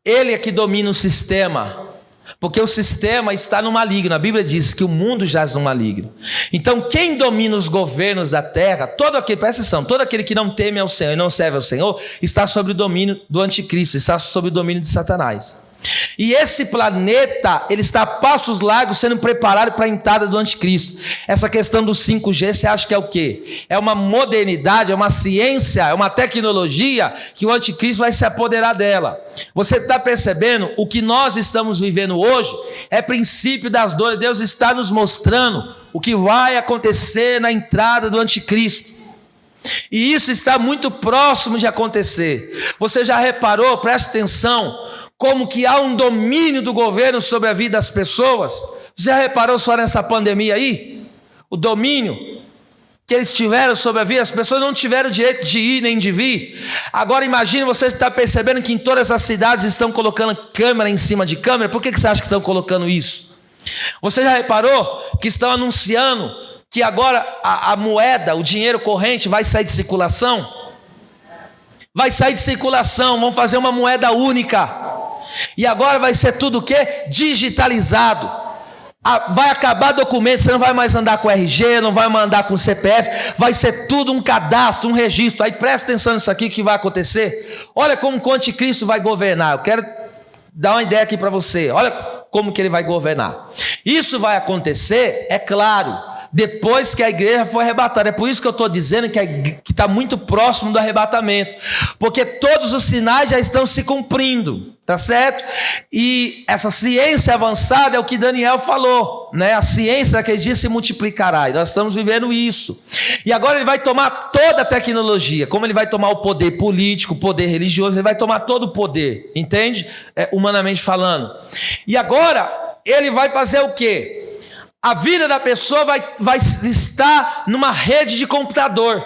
Speaker 1: ele é que domina o sistema, porque o sistema está no maligno. A Bíblia diz que o mundo jaz no maligno. Então quem domina os governos da terra, todo aquele, presta atenção, todo aquele que não teme ao Senhor e não serve ao Senhor, está sob o domínio do anticristo, está sob o domínio de Satanás. E esse planeta, ele está a passos largos sendo preparado para a entrada do anticristo. Essa questão do 5G, você acha que é o quê? É uma modernidade, é uma ciência, é uma tecnologia que o anticristo vai se apoderar dela. Você está percebendo? O que nós estamos vivendo hoje é princípio das dores. Deus está nos mostrando o que vai acontecer na entrada do anticristo. E isso está muito próximo de acontecer. Você já reparou, presta atenção, como que há um domínio do governo sobre a vida das pessoas? Você já reparou só nessa pandemia aí? O domínio que eles tiveram sobre a vida, as pessoas não tiveram o direito de ir nem de vir. Agora imagine, você está percebendo que em todas as cidades estão colocando câmera em cima de câmera. Por que você acha que estão colocando isso? Você já reparou que estão anunciando que agora a moeda, o dinheiro corrente vai sair de circulação? vai sair de circulação, vão fazer uma moeda única. E agora vai ser tudo o quê? Digitalizado. Vai acabar documento, você não vai mais andar com RG, não vai mais andar com CPF, vai ser tudo um cadastro, um registro. Aí presta atenção nisso aqui que vai acontecer. Olha como o anticristo vai governar. Eu quero dar uma ideia aqui para você. Olha como que ele vai governar. Isso vai acontecer, é claro, depois que a igreja for arrebatada. É por isso que eu estou dizendo que está muito próximo do arrebatamento, porque todos os sinais já estão se cumprindo, tá certo? E essa ciência avançada é o que Daniel falou, né? A ciência daquele dia se multiplicará, e nós estamos vivendo isso. E agora ele vai tomar toda a tecnologia, como ele vai tomar o poder político, o poder religioso, ele vai tomar todo o poder, entende? Humanamente falando. E agora ele vai fazer o quê? A vida da pessoa vai estar numa rede de computador.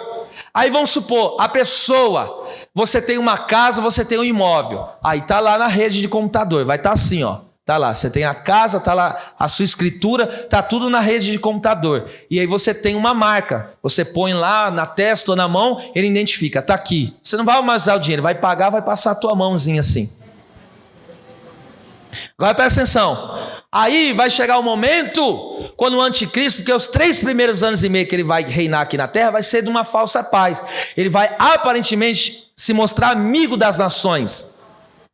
Speaker 1: Aí vamos supor, a pessoa, você tem uma casa, você tem um imóvel. Aí está lá na rede de computador, vai estar assim, ó. Está lá, você tem a casa, está lá a sua escritura, está tudo na rede de computador. E aí você tem uma marca, você põe lá na testa ou na mão, ele identifica, está aqui. Você não vai mais usar o dinheiro, vai pagar, vai passar a tua mãozinha assim. Agora presta atenção. Aí vai chegar o momento, quando o anticristo, porque os 3 primeiros anos e meio que ele vai reinar aqui na terra, vai ser de uma falsa paz. Ele vai aparentemente se mostrar amigo das nações.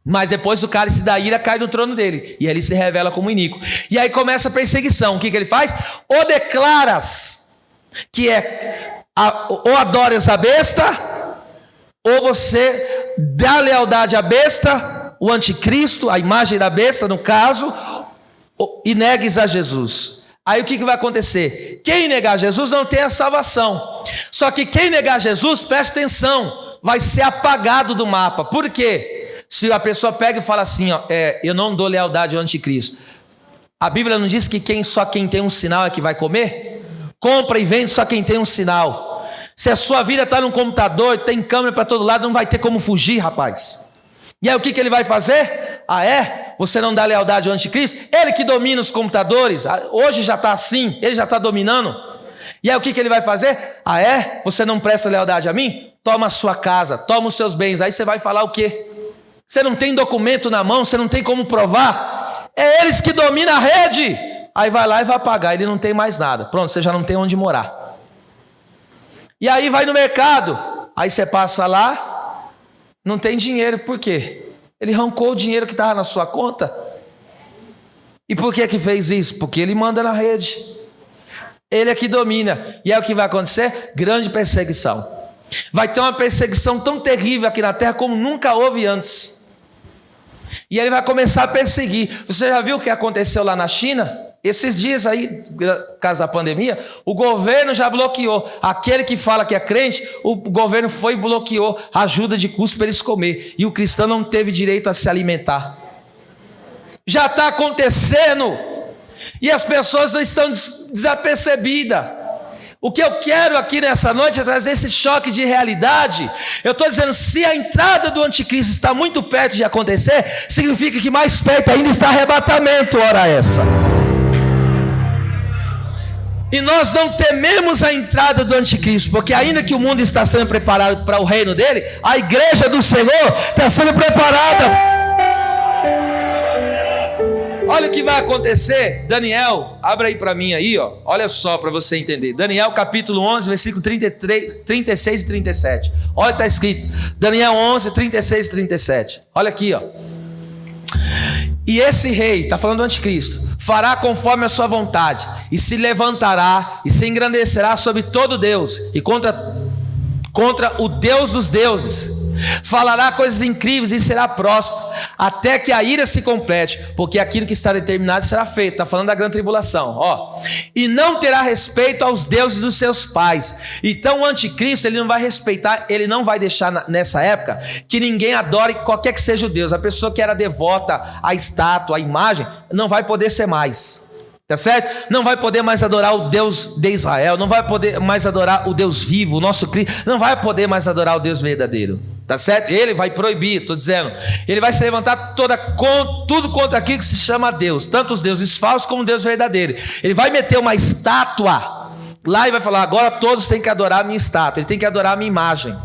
Speaker 1: Mas depois o cálice da ira cai no trono dele. E ele se revela como iníquo. E aí começa a perseguição. O que ele faz? Ou declaras que ou adoras a besta, ou você dá lealdade à besta, o anticristo, a imagem da besta no caso, e negues a Jesus. Aí o que vai acontecer? Quem negar Jesus não tem a salvação. Só que quem negar Jesus, presta atenção, vai ser apagado do mapa. Por quê? Se a pessoa pega e fala assim, ó, eu não dou lealdade ao anticristo. A Bíblia não diz que só quem tem um sinal é que vai comer? Compra e vende só quem tem um sinal. Se a sua vida está num computador, tem câmera para todo lado, não vai ter como fugir, rapaz. E aí o que ele vai fazer? Você não dá lealdade ao anticristo? Ele que domina os computadores, hoje já está assim, ele já está dominando. E aí o que ele vai fazer? Você não presta lealdade a mim? Toma a sua casa, toma os seus bens. Aí você vai falar o quê? Você não tem documento na mão, você não tem como provar. É eles que dominam a rede. Aí vai lá e vai pagar, ele não tem mais nada. Pronto, você já não tem onde morar. E aí vai no mercado, aí você passa lá, não tem dinheiro, por quê? Ele arrancou o dinheiro que estava na sua conta. E por que fez isso? Porque ele manda na rede. Ele é que domina. E aí o que vai acontecer? Grande perseguição. Vai ter uma perseguição tão terrível aqui na terra como nunca houve antes. E ele vai começar a perseguir. Você já viu o que aconteceu lá na China? Esses dias aí, por causa da pandemia, o governo já bloqueou. Aquele que fala que é crente, o governo foi e bloqueou a ajuda de custo para eles comer. E o cristão não teve direito a se alimentar. Já está acontecendo. E as pessoas estão desapercebidas. O que eu quero aqui nessa noite é trazer esse choque de realidade. Eu estou dizendo, se a entrada do anticristo está muito perto de acontecer, significa que mais perto ainda está arrebatamento, hora essa. E nós não tememos a entrada do anticristo, porque ainda que o mundo está sendo preparado para o reino dele, a igreja do Senhor está sendo preparada. Olha o que vai acontecer. Daniel, abre aí para mim aí, ó. Olha só para você entender. Daniel capítulo 11, versículo 36 e 37. Olha o que está escrito. Daniel 11, 36 e 37. Olha aqui, ó. E esse rei, está falando do anticristo, fará conforme a sua vontade, e se levantará, e se engrandecerá sobre todo Deus, e contra o Deus dos deuses. Falará coisas incríveis e será próspero, até que a ira se complete, porque aquilo que está determinado será feito. Está falando da grande tribulação, ó. E não terá respeito aos deuses dos seus pais. Então o anticristo, ele não vai respeitar, ele não vai deixar nessa época que ninguém adore qualquer que seja o Deus. A pessoa que era devota à estátua, à imagem, não vai poder ser mais. Tá certo? Não vai poder mais adorar o Deus de Israel, não vai poder mais adorar o Deus vivo, o nosso Cristo, não vai poder mais adorar o Deus verdadeiro. Tá certo? Ele vai proibir, estou dizendo. Ele vai se levantar tudo contra aquilo que se chama Deus, tanto os deuses falsos como o Deus verdadeiro. Ele vai meter uma estátua lá e vai falar: agora todos têm que adorar a minha estátua, ele tem que adorar a minha imagem.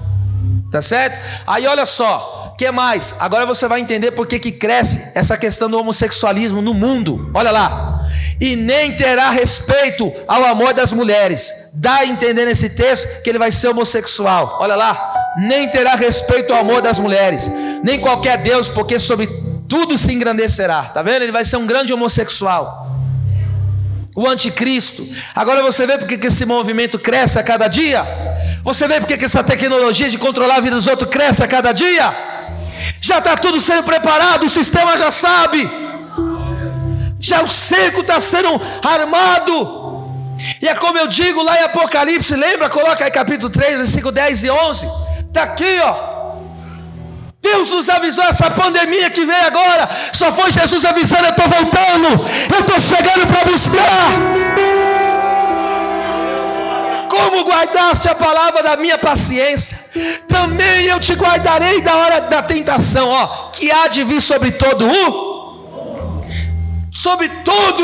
Speaker 1: Tá certo? Aí olha só, o que mais? Agora você vai entender por que cresce essa questão do homossexualismo no mundo. Olha lá. E nem terá respeito ao amor das mulheres. Dá a entender nesse texto que ele vai ser homossexual. Olha lá. Nem terá respeito ao amor das mulheres, nem qualquer Deus, porque sobre tudo se engrandecerá. Tá vendo? Ele vai ser um grande homossexual, o anticristo. Agora você vê porque que esse movimento cresce a cada dia? Você vê porque que essa tecnologia de controlar a vida dos outros cresce a cada dia? Já está tudo sendo preparado, o sistema já sabe, já o cerco está sendo armado. E é como eu digo lá em Apocalipse, lembra? Coloca aí capítulo 3, versículo 10 e 11. Está aqui, ó. Deus nos avisou, essa pandemia que veio agora, só foi Jesus avisando: eu estou voltando, eu estou chegando para buscar. Como guardaste a palavra da minha paciência, também eu te guardarei da hora da tentação, ó, que há de vir sobre todo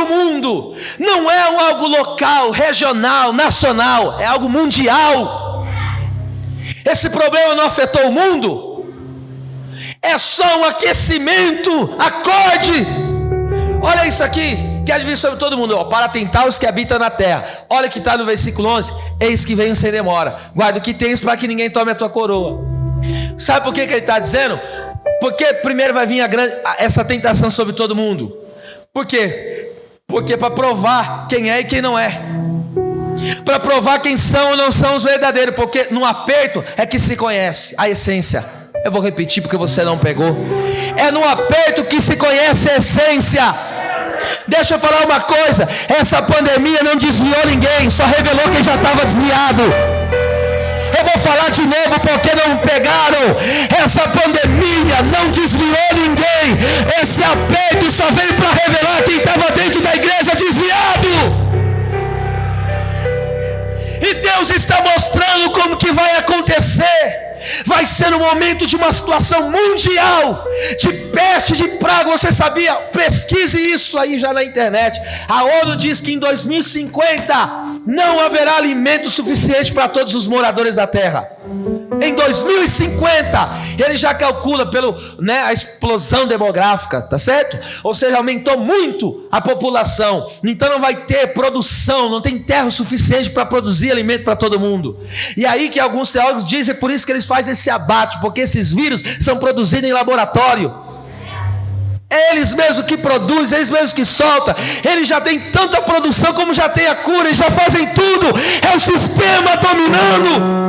Speaker 1: mundo. Não é algo local, regional, nacional, é algo mundial. Esse problema não afetou o mundo, é só um aquecimento. Acorde, olha isso aqui, que há de vir sobre todo mundo, ó, para tentar os que habitam na terra. Olha que está no versículo 11: eis que venho sem demora, guarda o que tens para que ninguém tome a tua coroa. Sabe por que ele está dizendo? Porque primeiro vai vir essa tentação sobre todo mundo. Por quê? Porque para provar quem é e quem não é, para provar quem são ou não são os verdadeiros, porque no aperto é que se conhece a essência. Eu vou repetir porque você não pegou. É no aperto que se conhece a essência. Deixa eu falar uma coisa: essa pandemia não desviou ninguém, só revelou quem já estava desviado. Eu vou falar de novo porque não pegaram. Essa pandemia não desviou ninguém. Esse aperto só veio para revelar quem estava dentro da igreja desviado. E Deus está mostrando como que vai acontecer. Vai ser um momento de uma situação mundial, de peste, de praga. Você sabia? Pesquise isso aí já na internet. A ONU diz que em 2050 não haverá alimento suficiente para todos os moradores da terra. Em 2050, ele já calcula a explosão demográfica, tá certo? Ou seja, aumentou muito a população. Então não vai ter produção, não tem terra o suficiente para produzir alimento para todo mundo. E aí que alguns teólogos dizem, por isso que eles fazem esse abate, porque esses vírus são produzidos em laboratório. Eles mesmos que produzem, eles mesmos que soltam. Eles já têm tanta produção como já tem a cura, eles já fazem tudo. É o sistema dominando.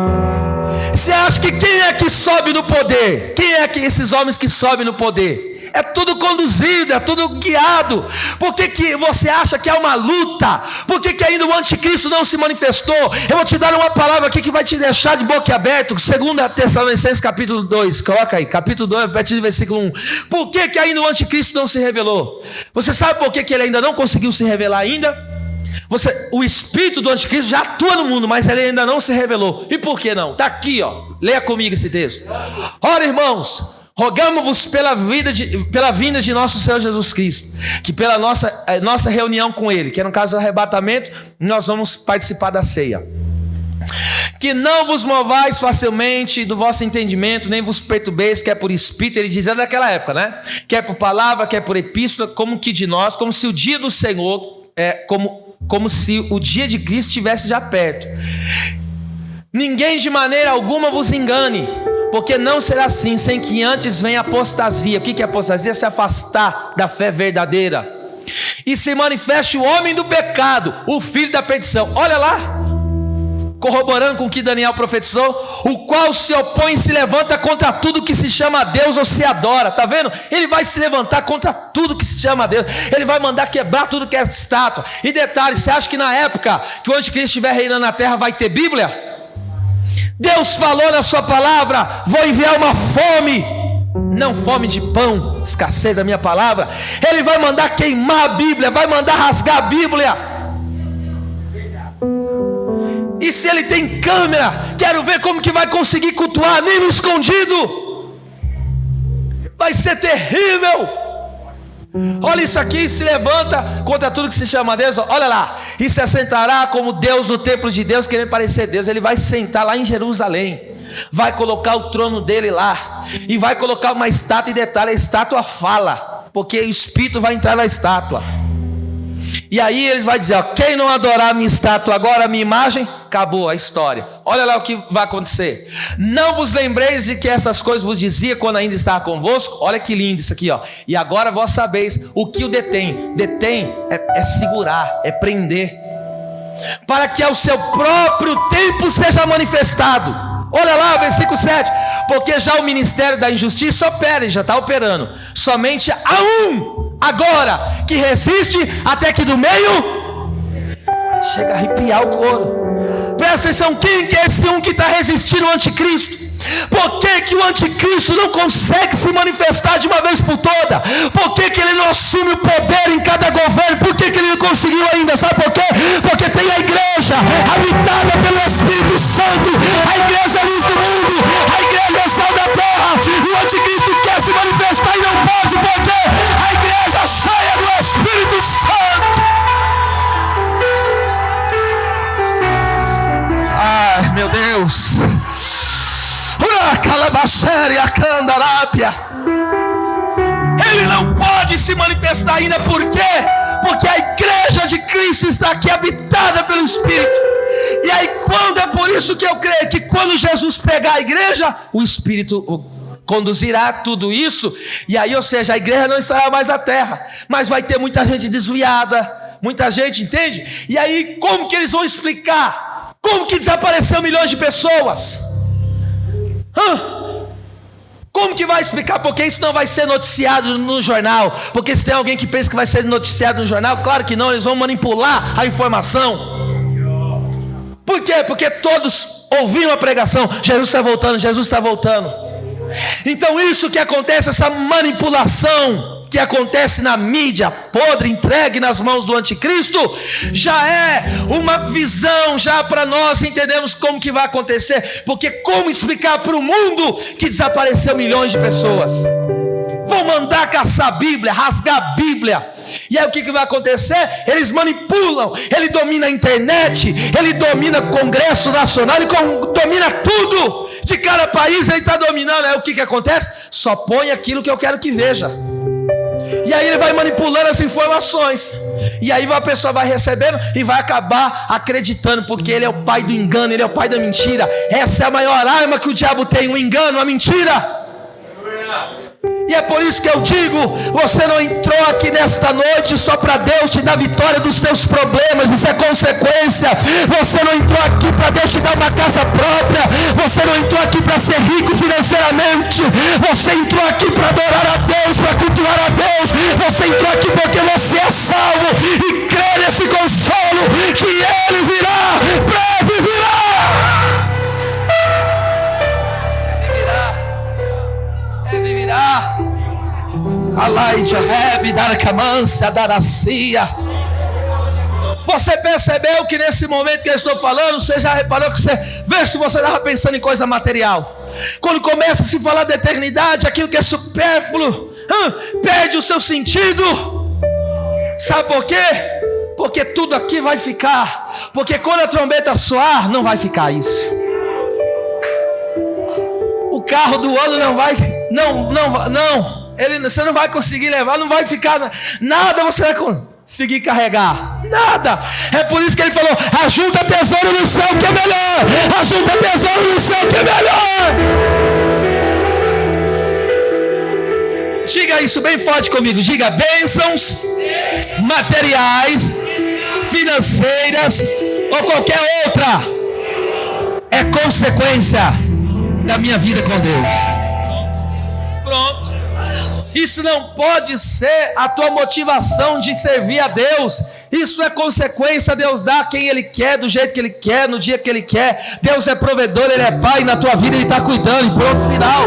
Speaker 1: Você acha que quem é que sobe no poder? Quem é que esses homens que sobem no poder? É tudo conduzido, é tudo guiado. Por que você acha que é uma luta? Por que ainda o anticristo não se manifestou? Eu vou te dar uma palavra aqui que vai te deixar de boca aberta. 2 Tessalonicenses capítulo 2, coloca aí, capítulo 2, a partir do versículo 1. Por que ainda o anticristo não se revelou? Você sabe por que ele ainda não conseguiu se revelar ainda? O espírito do anticristo já atua no mundo, mas ele ainda não se revelou. E por que não? Está aqui, ó. Leia comigo esse texto. Ora, irmãos, rogamos-vos pela vinda de nosso Senhor Jesus Cristo, que pela nossa reunião com Ele, que é no caso do arrebatamento, nós vamos participar da ceia. Que não vos movais facilmente do vosso entendimento, nem vos perturbeis, quer por espírito, ele dizia naquela época, né? Quer por palavra, quer por epístola, como que de nós, como se o dia do Senhor, como se o dia de Cristo estivesse já perto. Ninguém de maneira alguma vos engane, porque não será assim, sem que antes venha apostasia. O que é apostasia? Se afastar da fé verdadeira, e se manifeste o homem do pecado, o filho da perdição. Olha lá, corroborando com o que Daniel profetizou, o qual se opõe e se levanta contra tudo que se chama Deus ou se adora. Tá vendo? Ele vai se levantar contra tudo que se chama Deus. Ele vai mandar quebrar tudo que é estátua. E detalhe, você acha que na época que o anticristo estiver reinando na terra vai ter Bíblia? Deus falou na sua palavra: vou enviar uma fome, não fome de pão, escassez da minha palavra. Ele vai mandar queimar a Bíblia, vai mandar rasgar a Bíblia. E se ele tem câmera, quero ver como que vai conseguir cultuar, nem no escondido. Vai ser terrível. Olha isso aqui, se levanta contra tudo que se chama Deus. Olha lá, e se assentará como Deus no templo de Deus, querendo parecer Deus. Ele vai sentar lá em Jerusalém. vai colocar o trono dele lá, e vai colocar uma estátua, e detalhe, a estátua fala, porque o Espírito vai entrar na estátua. E aí ele vai dizer, ó, quem não adorar a minha estátua agora, a minha imagem, acabou a história. Olha lá o que vai acontecer. Não vos lembreis de que essas coisas vos dizia quando ainda estava convosco? Olha que lindo isso aqui, ó. E agora vós sabeis o que o detém. Detém é segurar, é prender, para que ao seu próprio tempo seja manifestado. Olha lá, versículo 7. Porque já o ministério da injustiça opera, e já está operando. Somente há um agora que resiste, até que do meio chega a arrepiar o couro. Presta atenção, quem que é esse um que está resistindo ao anticristo? Por que o anticristo não consegue se manifestar de uma vez por toda? Por que ele não assume o poder em cada governo? Por que ele não conseguiu ainda? Sabe por quê? Porque tem a igreja habitada pelo Espírito Santo. A igreja é a luz do mundo, a igreja é o sal da terra. E o anticristo quer se manifestar e não pode, porque a igreja é cheia do Espírito Santo. Ai, meu Deus. Ele não pode se manifestar ainda. Por quê? Porque a igreja de Cristo está aqui habitada pelo Espírito. E aí quando é por isso que eu creio que quando Jesus pegar a igreja, o Espírito conduzirá tudo isso. E aí, ou seja, a igreja não estará mais na terra, mas vai ter muita gente desviada, muita gente, entende? E aí como que eles vão explicar? Como que desapareceu milhões de pessoas? Como que vai explicar? Porque isso não vai ser noticiado no jornal. Porque se tem alguém que pensa que vai ser noticiado no jornal, claro que não, eles vão manipular a informação. Por quê? Porque todos ouviram a pregação, Jesus está voltando, Jesus está voltando. Então isso que acontece, essa manipulação que acontece na mídia podre, entregue nas mãos do anticristo, já é uma visão, já para nós entendemos como que vai acontecer. Porque como explicar para o mundo que desapareceu milhões de pessoas? Vão mandar caçar a Bíblia, rasgar a Bíblia. E aí o que vai acontecer? Eles manipulam, ele domina a internet, ele domina o Congresso Nacional, ele domina tudo, de cada país ele está dominando. Aí o que acontece? Só põe aquilo que eu quero que veja. E aí ele vai manipulando as informações. E aí a pessoa vai recebendo e vai acabar acreditando, porque ele é o pai do engano, ele é o pai da mentira. Essa é a maior arma que o diabo tem, o engano, a mentira. E é por isso que eu digo, você não entrou aqui nesta noite só para Deus te dar vitória dos teus problemas, isso é consequência. Você não entrou aqui para Deus te dar uma casa própria, você não entrou aqui para ser rico financeiramente, você entrou aqui para adorar a Deus, para cultuar a Deus. Você entrou aqui porque você é salvo e crê nesse consolo que Ele virá, breve virá. Ele virá. Alaide Rebe Daracamância Daracia. Você percebeu que nesse momento que eu estou falando, você já reparou que você vê se você estava pensando em coisa material? Quando começa a se falar da eternidade, aquilo que é supérfluo perde o seu sentido. Sabe por quê? Porque tudo aqui vai ficar. Porque quando a trombeta soar, não vai ficar isso. O carro do ano não vai. Não. Você não vai conseguir levar, não vai ficar nada, você vai conseguir carregar, nada. É por isso que ele falou: ajunta tesouro no céu que é melhor, ajunta tesouro no céu que é melhor. Diga isso bem forte comigo, diga: bênçãos materiais, financeiras ou qualquer outra é consequência da minha vida com Deus. Pronto. Isso não pode ser a tua motivação de servir a Deus. Isso é consequência. Deus dá a quem Ele quer, do jeito que Ele quer, no dia que Ele quer. Deus é provedor, Ele é pai. Na tua vida Ele está cuidando e pronto, final.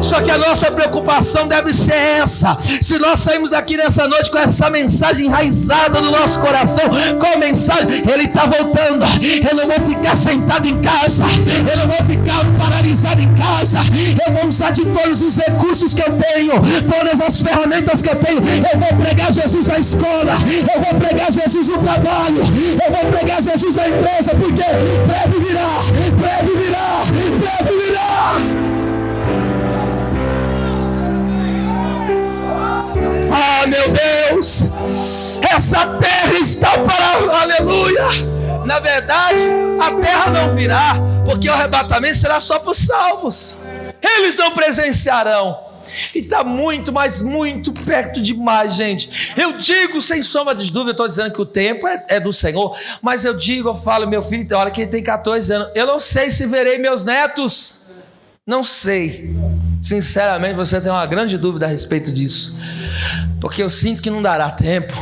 Speaker 1: Só que a nossa preocupação deve ser essa. Se nós saímos daqui nessa noite com essa mensagem enraizada no nosso coração, com a mensagem, Ele está voltando. Eu não vou ficar sentado em casa, eu não vou ficar paralisado em casa. Eu vou usar de todos os recursos que eu tenho, todas as ferramentas que eu tenho. Eu vou pregar Jesus na escola, eu vou pregar Jesus no trabalho, eu vou pregar Jesus na empresa, porque breve virá, breve virá, breve virá. Ah, meu Deus, essa terra está para, aleluia. Na verdade, a terra não virá, porque o arrebatamento será só para os salvos. Eles não presenciarão. E está muito, mas muito perto demais, gente. Eu digo sem sombra de dúvida, eu estou dizendo que o tempo é do Senhor, mas eu falo, meu filho, olha que ele tem 14 anos, eu não sei se verei meus netos. Não sei. Sinceramente, você tem uma grande dúvida a respeito disso, porque eu sinto que não dará tempo,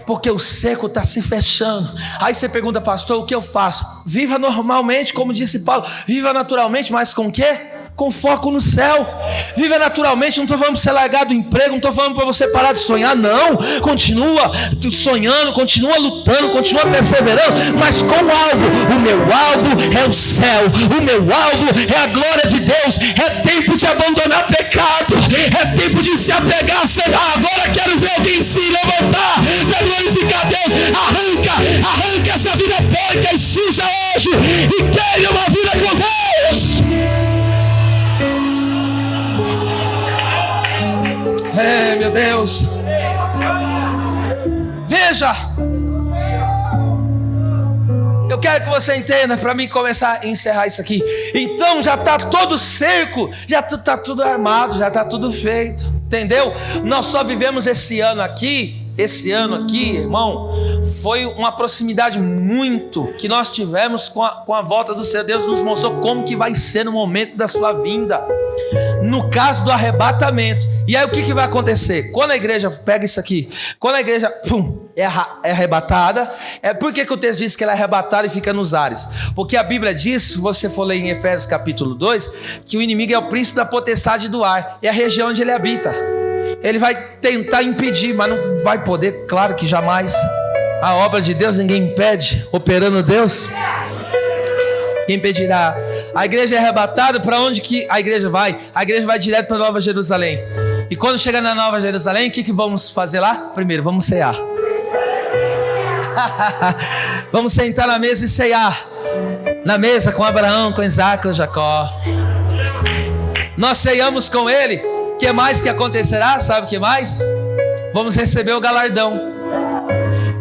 Speaker 1: porque o seco está se fechando. Aí você pergunta, pastor, o que eu faço? Viva normalmente, como disse Paulo. Viva naturalmente, mas com o quê? Com foco no céu. Viva naturalmente. Não estou falando para você largar do emprego, não estou falando para você parar de sonhar, não. Continua sonhando, continua lutando, continua perseverando, mas com o alvo. O meu alvo é o céu, o meu alvo é a glória de Deus. É tempo de abandonar pecado, é tempo de se apegar a ser. Agora quero ver alguém se levantar para glorificar Deus. Arranca essa vida porca e suja hoje e queira uma vida com Deus. É, meu Deus. Veja, eu quero que você entenda, para mim começar a encerrar isso aqui. Então já está todo cerco, já está tudo armado, já está tudo feito, entendeu? Nós só vivemos esse ano aqui, irmão, foi uma proximidade muito que nós tivemos com a volta do Senhor. Deus nos mostrou como que vai ser no momento da sua vinda, no caso do arrebatamento. E aí o que vai acontecer? Quando a igreja, pega isso aqui, quando a igreja é arrebatada, por que o texto diz que ela é arrebatada e fica nos ares? Porque a Bíblia diz, se você for ler em Efésios capítulo 2, que o inimigo é o príncipe da potestade do ar, é a região onde ele habita. Ele vai tentar impedir, mas não vai poder, claro que jamais. A obra de Deus ninguém impede, operando Deus, quem impedirá? A igreja é arrebatada, para onde que a igreja vai? A igreja vai direto para Nova Jerusalém. E quando chega na Nova Jerusalém, o que vamos fazer lá? Primeiro, vamos cear. Vamos sentar na mesa e cear. Na mesa com Abraão, com Isaac, com Jacó. Nós ceiamos com ele. O que mais que acontecerá? Sabe o que mais? Vamos receber o galardão.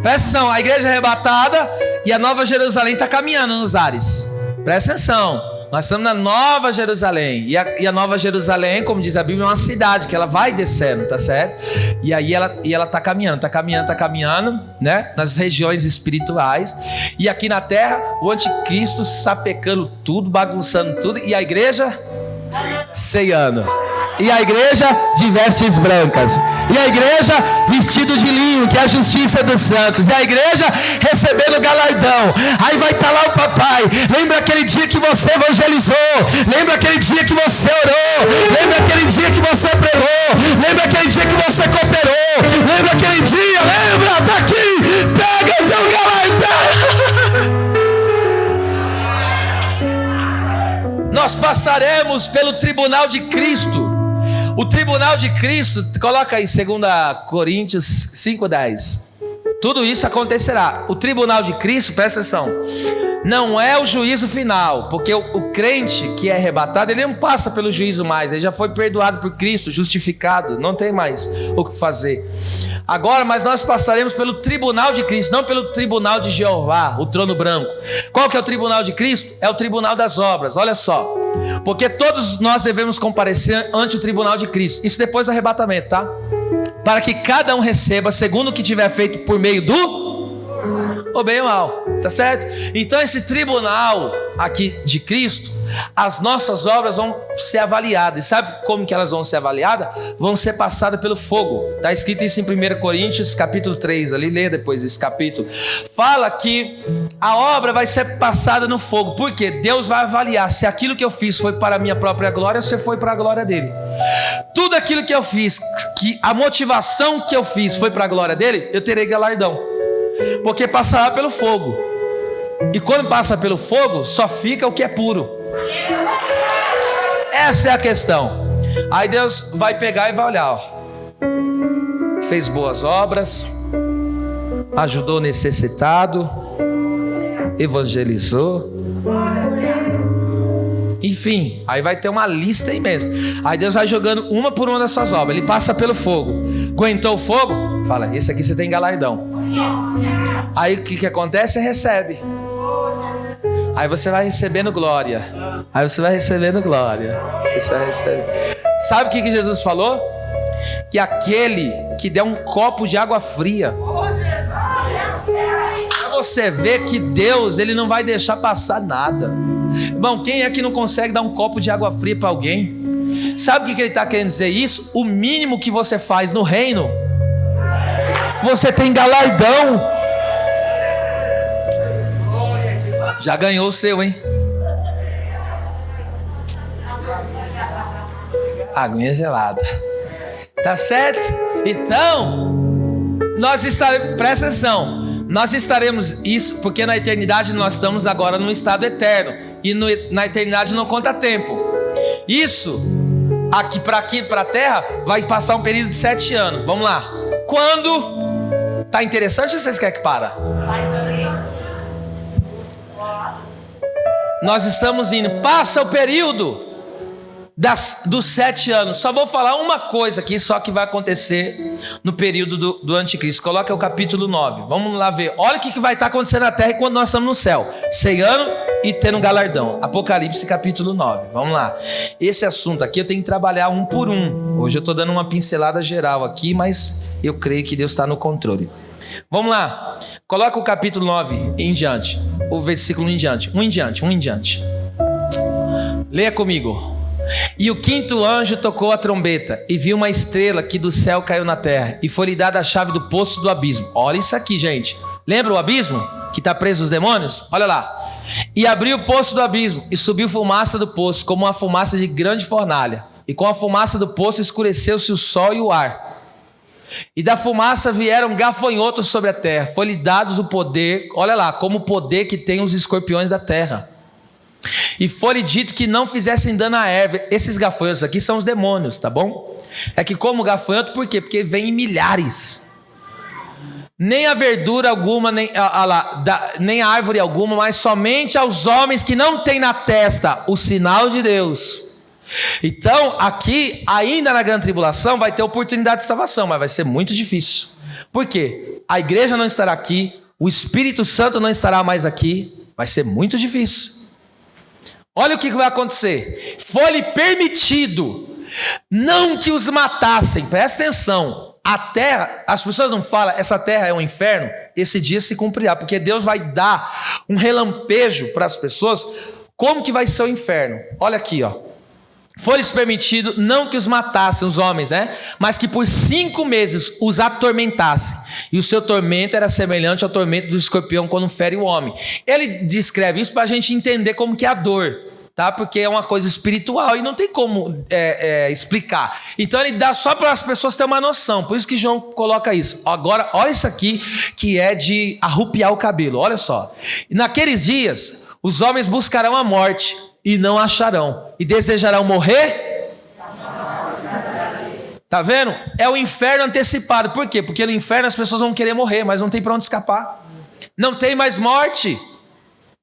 Speaker 1: Presta atenção, a igreja é arrebatada e a Nova Jerusalém está caminhando nos ares. Presta atenção, nós estamos na Nova Jerusalém. E a Nova Jerusalém, como diz a Bíblia, é uma cidade que ela vai descendo, tá certo? E aí ela está caminhando, né? Nas regiões espirituais. E aqui na terra, o anticristo sapecando tudo, bagunçando tudo. E a igreja ceiando. E a igreja de vestes brancas. E a igreja vestido de linho, que é a justiça dos santos. E a igreja recebendo galardão. Aí vai estar lá o papai. Lembra aquele dia que você evangelizou? Lembra aquele dia que você orou? Lembra aquele dia que você pregou? Lembra aquele dia que você cooperou? Lembra aquele dia? Lembra? Tá aqui. Pega o teu galardão. Nós passaremos pelo tribunal de Cristo. O tribunal de Cristo, coloca aí 2 Coríntios 5:10. Tudo isso acontecerá. O tribunal de Cristo, presta atenção, não é o juízo final, porque o crente que é arrebatado, ele não passa pelo juízo mais, ele já foi perdoado por Cristo, justificado, não tem mais o que fazer. Agora, mas nós passaremos pelo tribunal de Cristo, não pelo tribunal de Jeová, o trono branco. Qual que é o tribunal de Cristo? É o tribunal das obras, olha só. Porque todos nós devemos comparecer ante o tribunal de Cristo. Isso depois do arrebatamento, tá? Para que cada um receba segundo o que tiver feito por meio do ou bem ou mal, tá certo? Então esse tribunal aqui de Cristo as nossas obras vão ser avaliadas. E sabe como que elas vão ser avaliadas? Vão ser passadas pelo fogo. Está escrito isso em 1 Coríntios, capítulo 3, ali, lê depois esse capítulo. Fala que a obra vai ser passada no fogo. Por quê? Deus vai avaliar se aquilo que eu fiz foi para a minha própria glória ou se foi para a glória dele. Tudo aquilo que eu fiz, que a motivação que eu fiz foi para a glória dele, eu terei galardão. Porque passará pelo fogo. E quando passa pelo fogo, só fica o que é puro. Essa é a questão. Aí Deus vai pegar e vai olhar, ó. Fez boas obras, ajudou o necessitado, evangelizou. Enfim, aí vai ter uma lista aí mesmo. Aí Deus vai jogando uma por uma dessas obras. Ele passa pelo fogo. Aguentou o fogo? Fala, esse aqui você tem galardão. Aí o que acontece? Você recebe. Aí você vai recebendo glória. Aí você vai recebendo glória. Você vai receber. Sabe o que Jesus falou? Que aquele que der um copo de água fria, pra você ver que Deus, ele não vai deixar passar nada. Irmão, quem é que não consegue dar um copo de água fria para alguém? Sabe o que ele está querendo dizer isso? O mínimo que você faz no reino, você tem galardão. Já ganhou o seu, hein? Aguinha gelada. Tá certo? Então, nós estaremos, presta atenção, nós estaremos isso, porque na eternidade nós estamos agora num estado eterno. E na eternidade não conta tempo. Isso, aqui para a terra, vai passar um período de 7 anos. Vamos lá. Quando? Tá interessante ou vocês querem que para? Nós estamos indo, passa o período dos 7 anos. Só vou falar uma coisa aqui, só que vai acontecer no período do anticristo. Coloca o capítulo 9. Vamos lá ver. Olha o que vai estar acontecendo na terra e quando nós estamos no céu. Ceiano e tendo um galardão. Apocalipse capítulo 9. Vamos lá. Esse assunto aqui eu tenho que trabalhar um por um. Hoje eu estou dando uma pincelada geral aqui, mas eu creio que Deus está no controle. Vamos lá. Coloca o capítulo 9 em diante. O versículo em diante. Um em diante. Leia comigo. E o 5º anjo tocou a trombeta e viu uma estrela que do céu caiu na terra e foi-lhe dada a chave do poço do abismo. Olha isso aqui, gente. Lembra o abismo que está preso os demônios? Olha lá. E abriu o poço do abismo e subiu fumaça do poço como uma fumaça de grande fornalha. E com a fumaça do poço escureceu-se o sol e o ar. E da fumaça vieram gafanhotos sobre a terra. Foi-lhe dados o poder, olha lá, como o poder que tem os escorpiões da terra. E foi-lhe dito que não fizessem dano à erva. Esses gafanhotos aqui são os demônios, tá bom? É que como gafanhoto, por quê? Porque vem em milhares. Nem a verdura alguma, nem a árvore alguma, mas somente aos homens que não têm na testa o sinal de Deus. Então, aqui, ainda na grande tribulação, vai ter oportunidade de salvação, mas vai ser muito difícil. Por quê? A igreja não estará aqui, o Espírito Santo não estará mais aqui, vai ser muito difícil. Olha o que vai acontecer. Foi-lhe permitido não que os matassem. Presta atenção. A terra, as pessoas não falam, essa terra é um inferno. Esse dia se cumprirá, porque Deus vai dar um relampejo para as pessoas. Como que vai ser o inferno? Olha aqui, ó. Foi-lhes permitido não que os matassem, os homens, né? Mas que por 5 meses os atormentassem. E o seu tormento era semelhante ao tormento do escorpião quando fere o homem. Ele descreve isso para a gente entender como que é a dor, tá? Porque é uma coisa espiritual e não tem como explicar. Então ele dá só para as pessoas terem uma noção. Por isso que João coloca isso. Agora, olha isso aqui que é de arrupiar o cabelo. Olha só. E naqueles dias, os homens buscarão a morte e não acharão, e desejarão morrer. Tá vendo? É o inferno antecipado. Por quê? Porque no inferno as pessoas vão querer morrer, mas não tem para onde escapar. Não tem mais morte.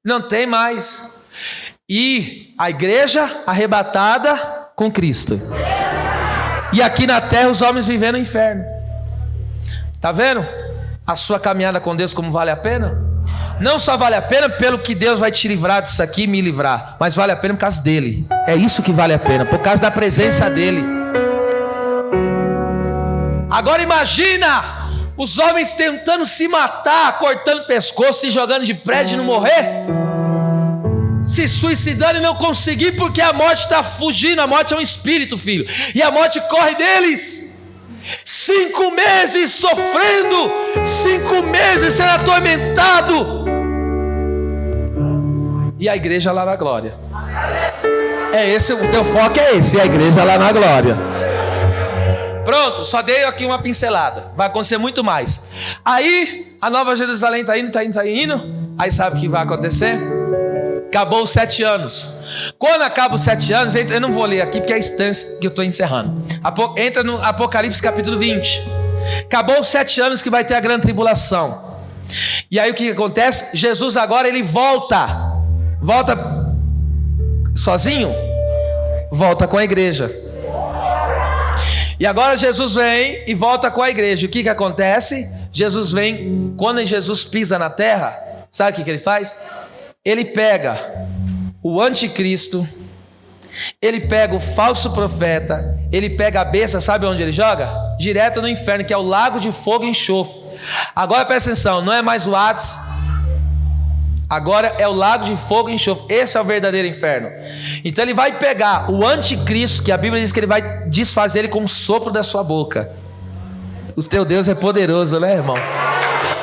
Speaker 1: Não tem mais. E a igreja arrebatada com Cristo. E aqui na terra os homens vivendo no inferno. Tá vendo? A sua caminhada com Deus como vale a pena? Não só vale a pena pelo que Deus vai te livrar disso aqui e me livrar, mas vale a pena por causa dele. É isso que vale a pena, por causa da presença dele. Agora imagina os homens tentando se matar, cortando o pescoço, se jogando de prédio e não morrer. Se suicidando e não conseguir porque a morte está fugindo. A morte é um espírito, filho, e a morte corre deles. 5 meses sofrendo, 5 meses sendo atormentado, e a igreja lá na glória. É esse, o teu foco é esse, a igreja lá na glória. Pronto, só dei aqui uma pincelada. Vai acontecer muito mais. Aí a Nova Jerusalém está indo. Aí sabe o que vai acontecer? Acabou os 7 anos. Quando acaba os 7 anos, eu não vou ler aqui porque é a instância que eu estou encerrando. Entra no Apocalipse capítulo 20. Acabou os 7 anos que vai ter a grande tribulação. E aí o que acontece? Jesus agora ele volta sozinho? Volta com a igreja. E agora Jesus vem e volta com a igreja. O que acontece? Jesus vem, quando Jesus pisa na terra, sabe o que ele faz? Ele pega o anticristo, ele pega o falso profeta, ele pega a besta, sabe onde ele joga? Direto no inferno, que é o lago de fogo e enxofre. Agora presta atenção, não é mais o Hades, agora é o lago de fogo e enxofre. Esse é o verdadeiro inferno. Então ele vai pegar o anticristo, que a Bíblia diz que ele vai desfazer ele com o sopro da sua boca. O teu Deus é poderoso, né, irmão?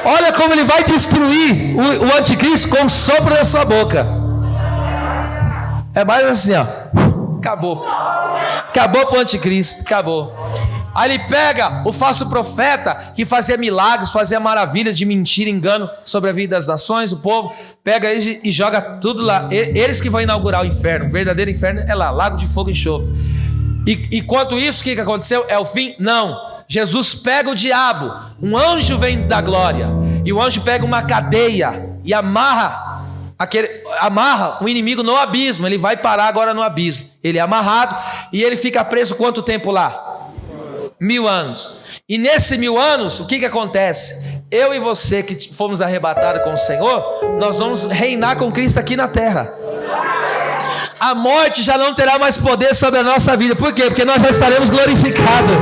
Speaker 1: Olha como ele vai destruir o anticristo com o sopro da sua boca. É mais assim, ó. Acabou pro anticristo, acabou. Aí ele pega o falso profeta que fazia milagres, fazia maravilhas de mentira, engano sobre a vida das nações, o povo, pega eles e joga tudo lá. Eles que vão inaugurar o inferno, o verdadeiro inferno é lá, lago de fogo e enxofre. E enquanto isso, o que aconteceu? É o fim? Não. Jesus pega o diabo, um anjo vem da glória, e o anjo pega uma cadeia e amarra o inimigo no abismo. Ele vai parar agora no abismo. Ele é amarrado e ele fica preso quanto tempo lá? 1000 anos. E nesse 1000 anos, o que acontece? Eu e você que fomos arrebatados com o Senhor, nós vamos reinar com Cristo aqui na terra. A morte já não terá mais poder sobre a nossa vida. Por quê? Porque nós já estaremos glorificados.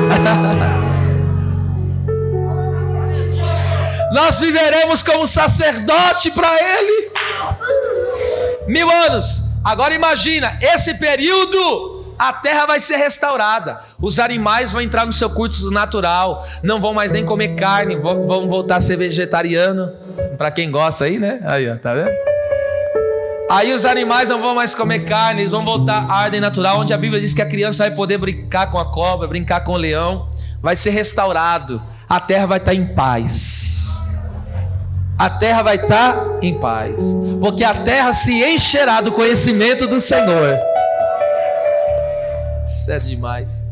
Speaker 1: Nós viveremos como sacerdote para Ele. 1000 anos. Agora imagina, esse período a terra vai ser restaurada. Os animais vão entrar no seu curso natural, não vão mais nem comer carne, vão voltar a ser vegetariano. Para quem gosta aí, né? Aí, ó, tá vendo? Aí os animais não vão mais comer carne, eles vão voltar à ordem natural, onde a Bíblia diz que a criança vai poder brincar com a cobra, brincar com o leão. Vai ser restaurado. A terra vai estar em paz. A terra vai estar em paz, porque a terra se encherá do conhecimento do Senhor. Isso é demais.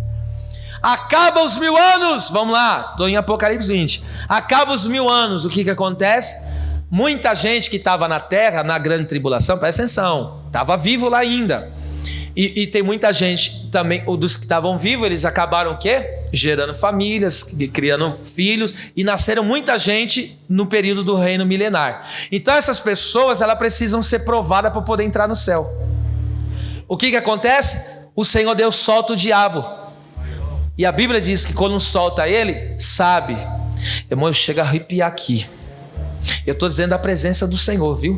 Speaker 1: Acaba os 1000 anos. Vamos lá, estou em Apocalipse 20. Acaba os 1000 anos. O que acontece? Muita gente que estava na terra, na grande tribulação, presta atenção, estava vivo lá ainda. E tem muita gente também, dos que estavam vivos, eles acabaram o quê? Gerando famílias, criando filhos, e nasceram muita gente no período do reino milenar. Então essas pessoas, elas precisam ser provadas para poder entrar no céu. O que acontece? O Senhor Deus solta o diabo. E a Bíblia diz que quando solta ele, sabe. Irmão, chega a arrepiar aqui. Eu estou dizendo a presença do Senhor, viu?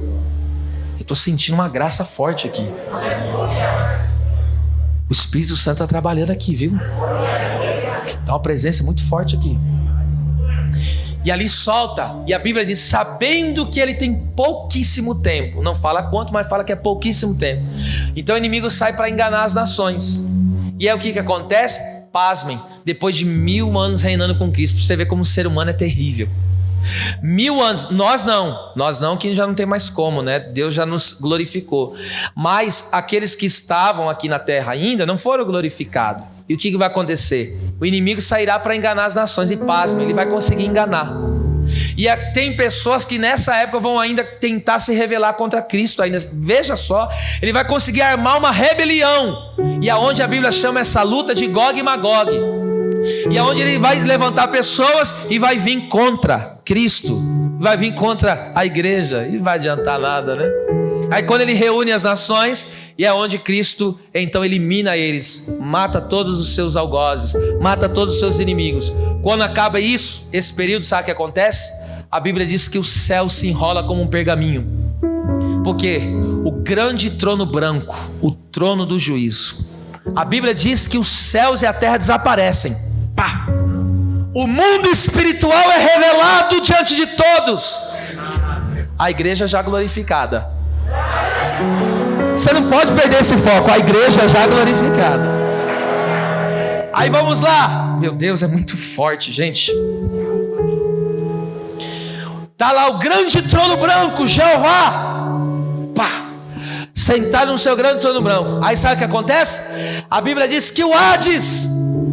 Speaker 1: Eu estou sentindo uma graça forte aqui. O Espírito Santo está trabalhando aqui, viu? Está uma presença muito forte aqui. E ali solta. E a Bíblia diz, sabendo que ele tem pouquíssimo tempo. Não fala quanto, mas fala que é pouquíssimo tempo. Então o inimigo sai para enganar as nações. E aí o que acontece? Pasmem. Depois de 1000 anos reinando com Cristo, você vê como o ser humano é terrível. 1000 anos, nós não, que já não tem mais como, né? Deus já nos glorificou. Mas aqueles que estavam aqui na terra ainda não foram glorificados. E o que vai acontecer? O inimigo sairá para enganar as nações e pasmem, ele vai conseguir enganar. E tem pessoas que nessa época vão ainda tentar se rebelar contra Cristo ainda. Veja só, ele vai conseguir armar uma rebelião. E aonde a Bíblia chama essa luta de Gog e Magog. E aonde ele vai levantar pessoas e vai vir contra Cristo, vai vir contra a igreja, e não vai adiantar nada, né? Aí quando ele reúne as nações, e é onde Cristo então elimina eles, mata todos os seus algozes, mata todos os seus inimigos. Quando acaba isso, esse período, sabe o que acontece? A Bíblia diz que o céu se enrola como um pergaminho. Porque o grande trono branco, o trono do juízo, a Bíblia diz que os céus e a terra desaparecem. Pá! O mundo espiritual é revelado diante de todos. A igreja já glorificada. Você não pode perder esse foco. A igreja já glorificada. Aí vamos lá. Meu Deus, é muito forte, gente. Tá lá o grande trono branco, Jeová. Pá! Sentado no seu grande trono branco. Aí sabe o que acontece? A Bíblia diz que o Hades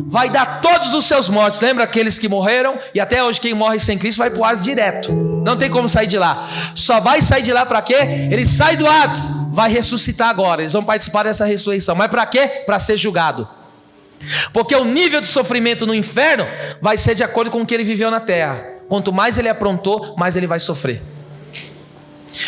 Speaker 1: vai dar todos os seus mortos. Lembra aqueles que morreram? E até hoje quem morre sem Cristo vai para o Hades direto. Não tem como sair de lá. Só vai sair de lá para quê? Ele sai do Hades, vai ressuscitar agora. Eles vão participar dessa ressurreição. Mas para quê? Para ser julgado. Porque o nível de sofrimento no inferno vai ser de acordo com o que ele viveu na terra. Quanto mais ele aprontou, mais ele vai sofrer.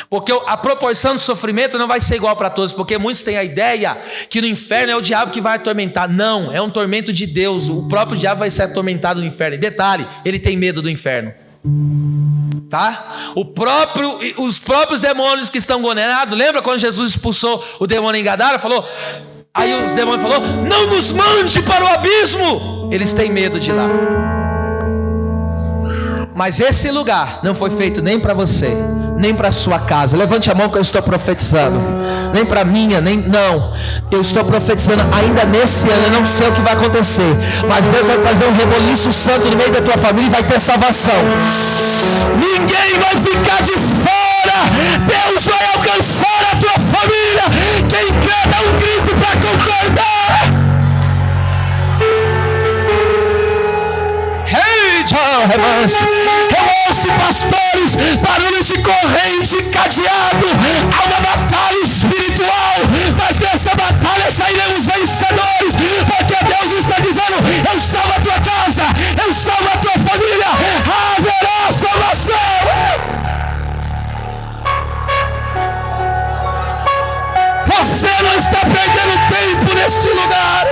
Speaker 1: Porque a proporção de sofrimento não vai ser igual para todos. Porque muitos têm a ideia que no inferno é o diabo que vai atormentar. Não, é um tormento de Deus. O próprio diabo vai ser atormentado no inferno. E detalhe, ele tem medo do inferno. Tá? Os próprios demônios que estão condenados. Lembra quando Jesus expulsou o demônio em Gadara? Aí os demônios falaram: não nos mande para o abismo. Eles têm medo de lá. Mas esse lugar não foi feito nem para você, nem para sua casa. Levante a mão que eu estou profetizando. Nem para minha, não. Eu estou profetizando ainda nesse ano. Eu não sei o que vai acontecer, mas Deus vai fazer um reboliço santo no meio da tua família e vai ter salvação. Ninguém vai ficar de fora. Deus vai alcançar a tua família. Quem crê, dá um grito para concordar. Eu ouço pastores, barulhos de corrente, cadeado. Há uma batalha espiritual, mas nessa batalha sairemos vencedores, porque Deus está dizendo: eu salvo a tua casa, eu salvo a tua família, haverá salvação. Você não está perdendo tempo neste lugar.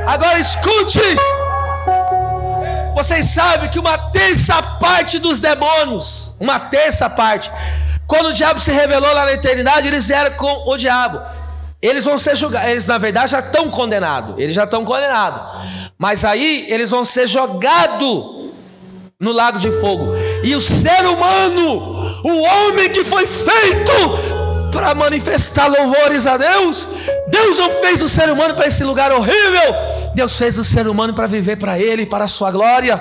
Speaker 1: Agora escute. Vocês sabem que uma terça parte dos demônios, quando o diabo se revelou lá na eternidade, eles eram com o diabo. Eles vão ser julgados. Eles na verdade já estão condenados. Mas aí eles vão ser jogados no lago de fogo. E o ser humano, o homem que foi feito para manifestar louvores a Deus, Deus não fez o ser humano para esse lugar horrível. Deus fez o ser humano para viver para Ele, para a sua glória.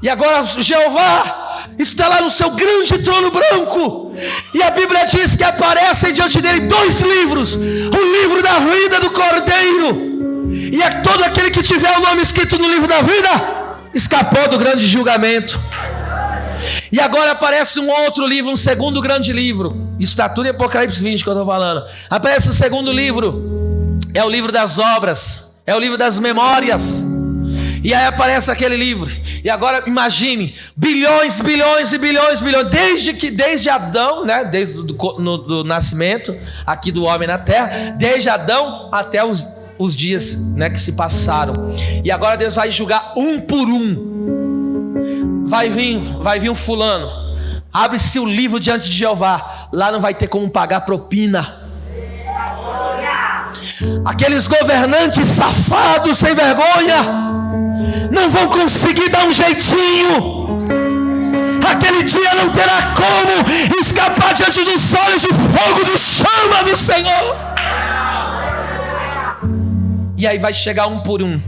Speaker 1: E agora Jeová está lá no seu grande trono branco, e a Bíblia diz que aparecem diante dele 2 livros: o livro da vida do Cordeiro, e é todo aquele que tiver o nome escrito no livro da vida escapou do grande julgamento. E agora aparece um outro livro, um segundo grande livro. Isso está tudo em Apocalipse 20 que eu estou falando. Aparece o segundo livro, é o livro das obras, é o livro das memórias. E aí aparece aquele livro. E agora imagine, bilhões, desde Adão, né? Desde do nascimento aqui do homem na terra, desde Adão até os dias, né, que se passaram. E agora Deus vai julgar um por um. Vai vir um fulano, abre-se o livro diante de Jeová. Lá não vai ter como pagar propina. Aqueles governantes safados, sem vergonha, não vão conseguir dar um jeitinho. Aquele dia não terá como escapar diante dos olhos de fogo, de chama do Senhor. E aí vai chegar um por um.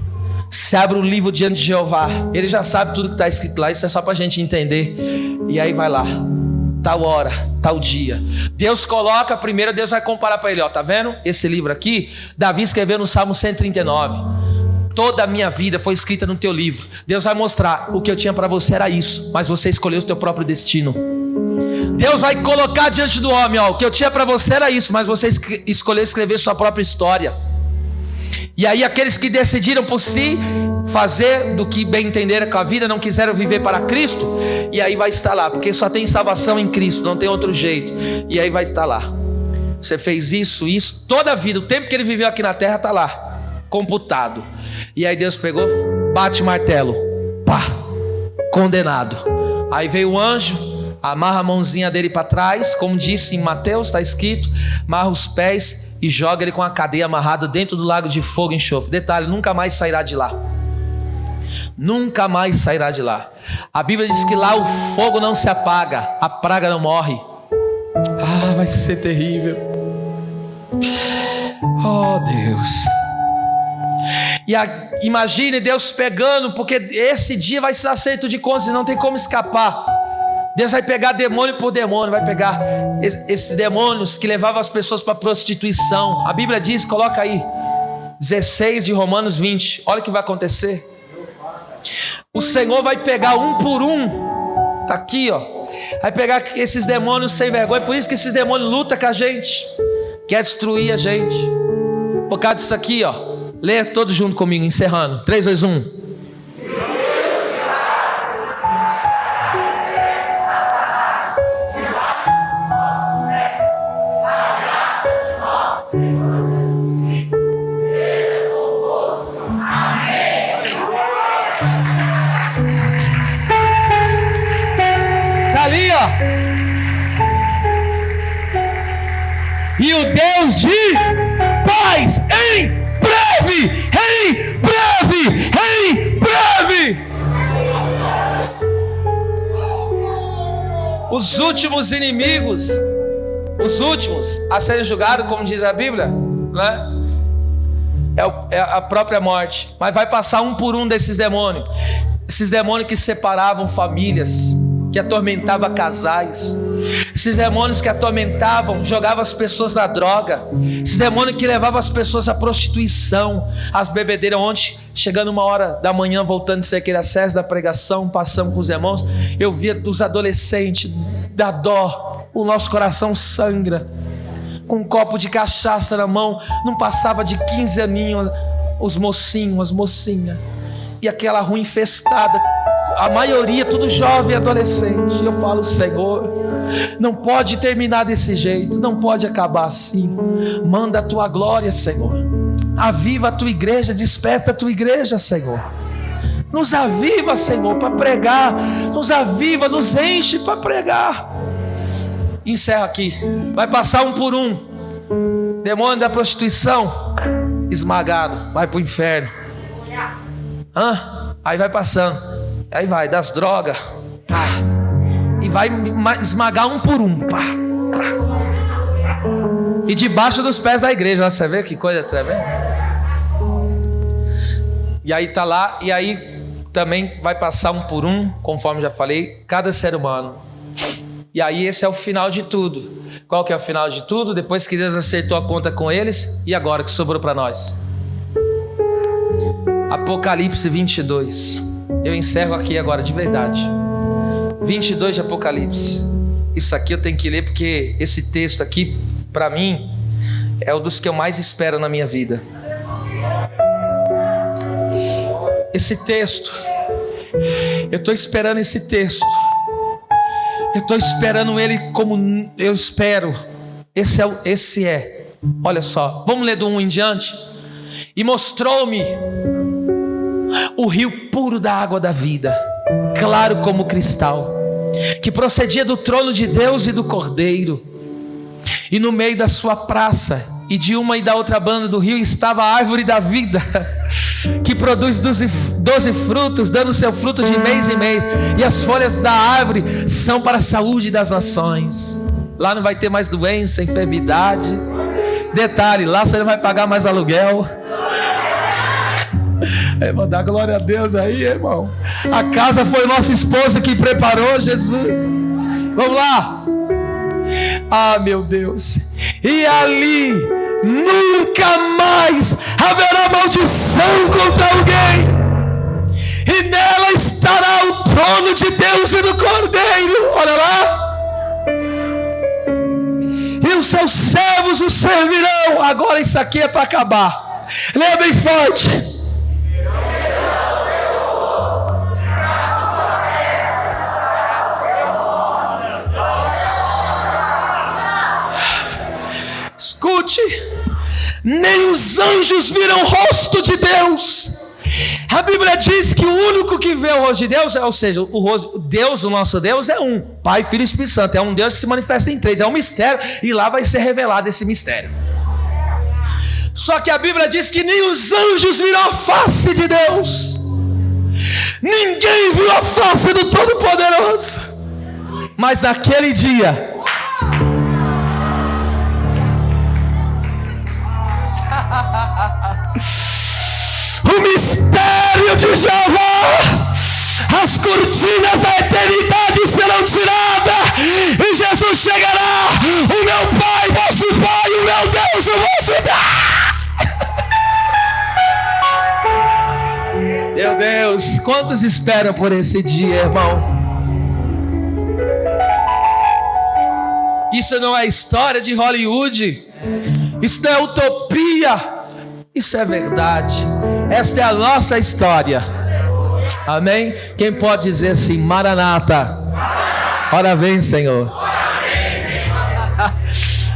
Speaker 1: Se abre o livro diante de Jeová. Ele já sabe tudo que está escrito lá. Isso é só para a gente entender. E aí vai lá, tal hora, tal dia. Deus coloca primeiro, Deus vai comparar para ele. Ó, tá vendo? Esse livro aqui, Davi escreveu no Salmo 139. Toda a minha vida foi escrita no teu livro. Deus vai mostrar: o que eu tinha para você era isso, mas você escolheu o teu próprio destino. Deus vai colocar diante do homem: ó, o que eu tinha para você era isso, mas você escolheu escrever sua própria história. E aí aqueles que decidiram por si fazer do que bem entenderam com a vida, não quiseram viver para Cristo, e aí vai estar lá, porque só tem salvação em Cristo, não tem outro jeito. E aí vai estar lá: você fez isso, toda a vida, o tempo que ele viveu aqui na terra está lá, computado. E aí Deus pegou, bate o martelo, pá, condenado. Aí veio o anjo, amarra a mãozinha dele para trás, como disse em Mateus, está escrito, amarra os pés e joga ele com a cadeia amarrada dentro do lago de fogo e enxofre. Detalhe, nunca mais sairá de lá. Nunca mais sairá de lá. A Bíblia diz que lá o fogo não se apaga, a praga não morre. Ah, vai ser terrível. Oh Deus. Imagine Deus pegando, porque esse dia vai ser aceito de contas e não tem como escapar. Deus vai pegar demônio por demônio, vai pegar esses demônios que levavam as pessoas para prostituição. A Bíblia diz, coloca aí, 16 de Romanos 20. Olha o que vai acontecer. O Senhor vai pegar um por um. Está aqui, ó. Vai pegar esses demônios sem vergonha. Por isso que esses demônios lutam com a gente, quer destruir a gente. Por causa disso aqui, ó. Lê todos junto comigo, encerrando. 3, 2, 1. Tá ali, ó. E o Deus de paz em breve, em breve, em breve. Os últimos inimigos, os últimos a serem julgados, como diz a Bíblia, né? É a própria morte. Mas vai passar um por um desses demônios. Esses demônios que separavam famílias, que atormentavam casais. Esses demônios que atormentavam, jogavam as pessoas na droga. Esses demônios que levavam as pessoas à prostituição, às bebedeiras. Ontem, chegando 1h da manhã, voltando de ser aquele acesso da pregação, passando com os irmãos, eu via dos adolescentes, da dó, o nosso coração sangra, com um copo de cachaça na mão, não passava de 15 aninhos, os mocinhos, as mocinhas, e aquela rua infestada, a maioria tudo jovem e adolescente. Eu falo, Senhor, não pode terminar desse jeito, não pode acabar assim. Manda a tua glória, Senhor. Aviva a tua igreja, desperta a tua igreja, Senhor. Nos aviva, Senhor, para pregar. Nos aviva, nos enche para pregar. Encerra aqui. Vai passar um por um. Demônio da prostituição esmagado, vai para o inferno. Aí vai passando. Aí vai, das drogas. E vai esmagar um por um. E debaixo dos pés da igreja. Você vê que coisa tremenda? E aí tá lá. E aí também vai passar um por um, conforme já falei, cada ser humano. E aí esse é o final de tudo. Qual que é o final de tudo? Depois que Deus acertou a conta com eles. E agora que sobrou para nós? Apocalipse 22. Eu encerro aqui agora, de verdade. 22 de Apocalipse. Isso aqui eu tenho que ler porque esse texto aqui, para mim, é um dos que eu mais espero na minha vida. Esse texto, eu estou esperando esse texto. Eu estou esperando ele como eu espero. Esse é. Olha só, vamos ler do 1 em diante. E mostrou-me o rio puro da água da vida, claro como cristal, que procedia do trono de Deus e do Cordeiro. E no meio da sua praça, e de uma e da outra banda do rio, estava a árvore da vida, que produz 12 frutos, dando seu fruto de mês em mês. E as folhas da árvore são para a saúde das nações. Lá não vai ter mais doença, enfermidade. Detalhe, lá você não vai pagar mais aluguel. Irmão, dá glória a Deus aí, irmão. A casa foi nossa esposa que preparou, Jesus. Vamos lá. Ah, meu Deus. E ali nunca mais haverá maldição contra alguém. E nela estará o trono de Deus e do Cordeiro. Olha lá. E os seus servos o servirão. Agora isso aqui é para acabar. Leia bem forte. Escute, nem os anjos viram o rosto de Deus. A Bíblia Bíblia diz que o único que vê o rosto de Deus, ou seja, o nosso Deus é um, Pai, Filho e Espírito Santo. É um Deus que se manifesta em três, é um mistério, e lá vai ser revelado esse mistério. Só que a Bíblia diz que nem os anjos viram a face de Deus. Ninguém viu a face do Todo-Poderoso. Mas naquele dia, o mistério de Jeová, as cortinas da eternidade serão tiradas, e Jesus chegará: o meu Pai, vosso Pai, o meu Deus, o vosso Deus. Meu Deus, quantos esperam por esse dia, irmão? Isso não é história de Hollywood, isso não é utopia, isso é verdade. Esta é a nossa história. Amém? Quem pode dizer assim: Maranata, ora vem, Senhor.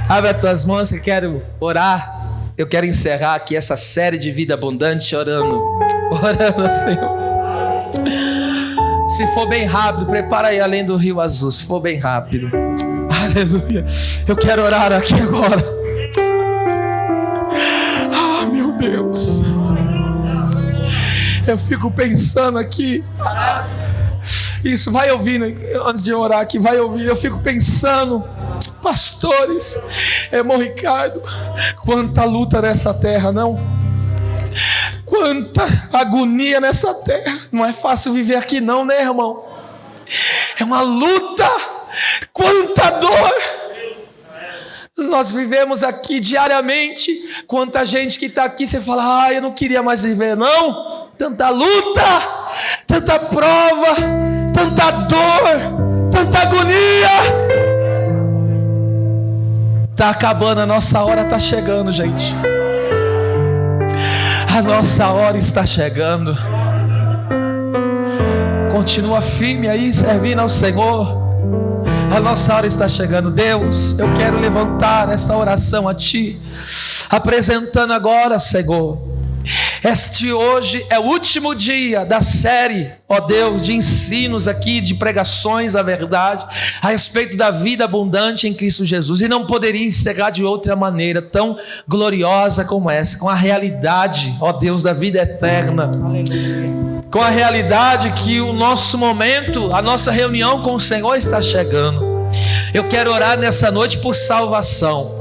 Speaker 1: Abre as tuas mãos, que eu quero orar. Eu quero encerrar aqui essa série de vida abundante orando, Senhor. Se for bem rápido, prepara aí além do Rio Azul. Se for bem rápido, aleluia. Eu quero orar aqui agora. Ah, meu Deus, eu fico pensando aqui. Isso, vai ouvindo antes de orar aqui, vai ouvindo. Eu fico pensando, pastores, irmão Ricardo, quanta luta nessa terra, não? Quanta agonia nessa terra. Não é fácil viver aqui não, né, irmão? É uma luta. Quanta dor nós vivemos aqui diariamente. Quanta gente que está aqui, você fala: ah, eu não queria mais viver, não. Tanta luta, tanta prova, tanta dor, tanta agonia. Está acabando, a nossa hora está chegando, gente. A nossa hora está chegando. Continua firme aí, servindo ao Senhor. A nossa hora está chegando. Deus, eu quero levantar esta oração a Ti, apresentando agora, Senhor. Este hoje é o último dia da série, ó Deus, de ensinos aqui, de pregações da verdade, a respeito da vida abundante em Cristo Jesus. E não poderia encerrar de outra maneira tão gloriosa como essa, com a realidade, ó Deus, da vida eterna. Aleluia. Com a realidade que o nosso momento, a nossa reunião com o Senhor está chegando. Eu quero orar nessa noite por salvação.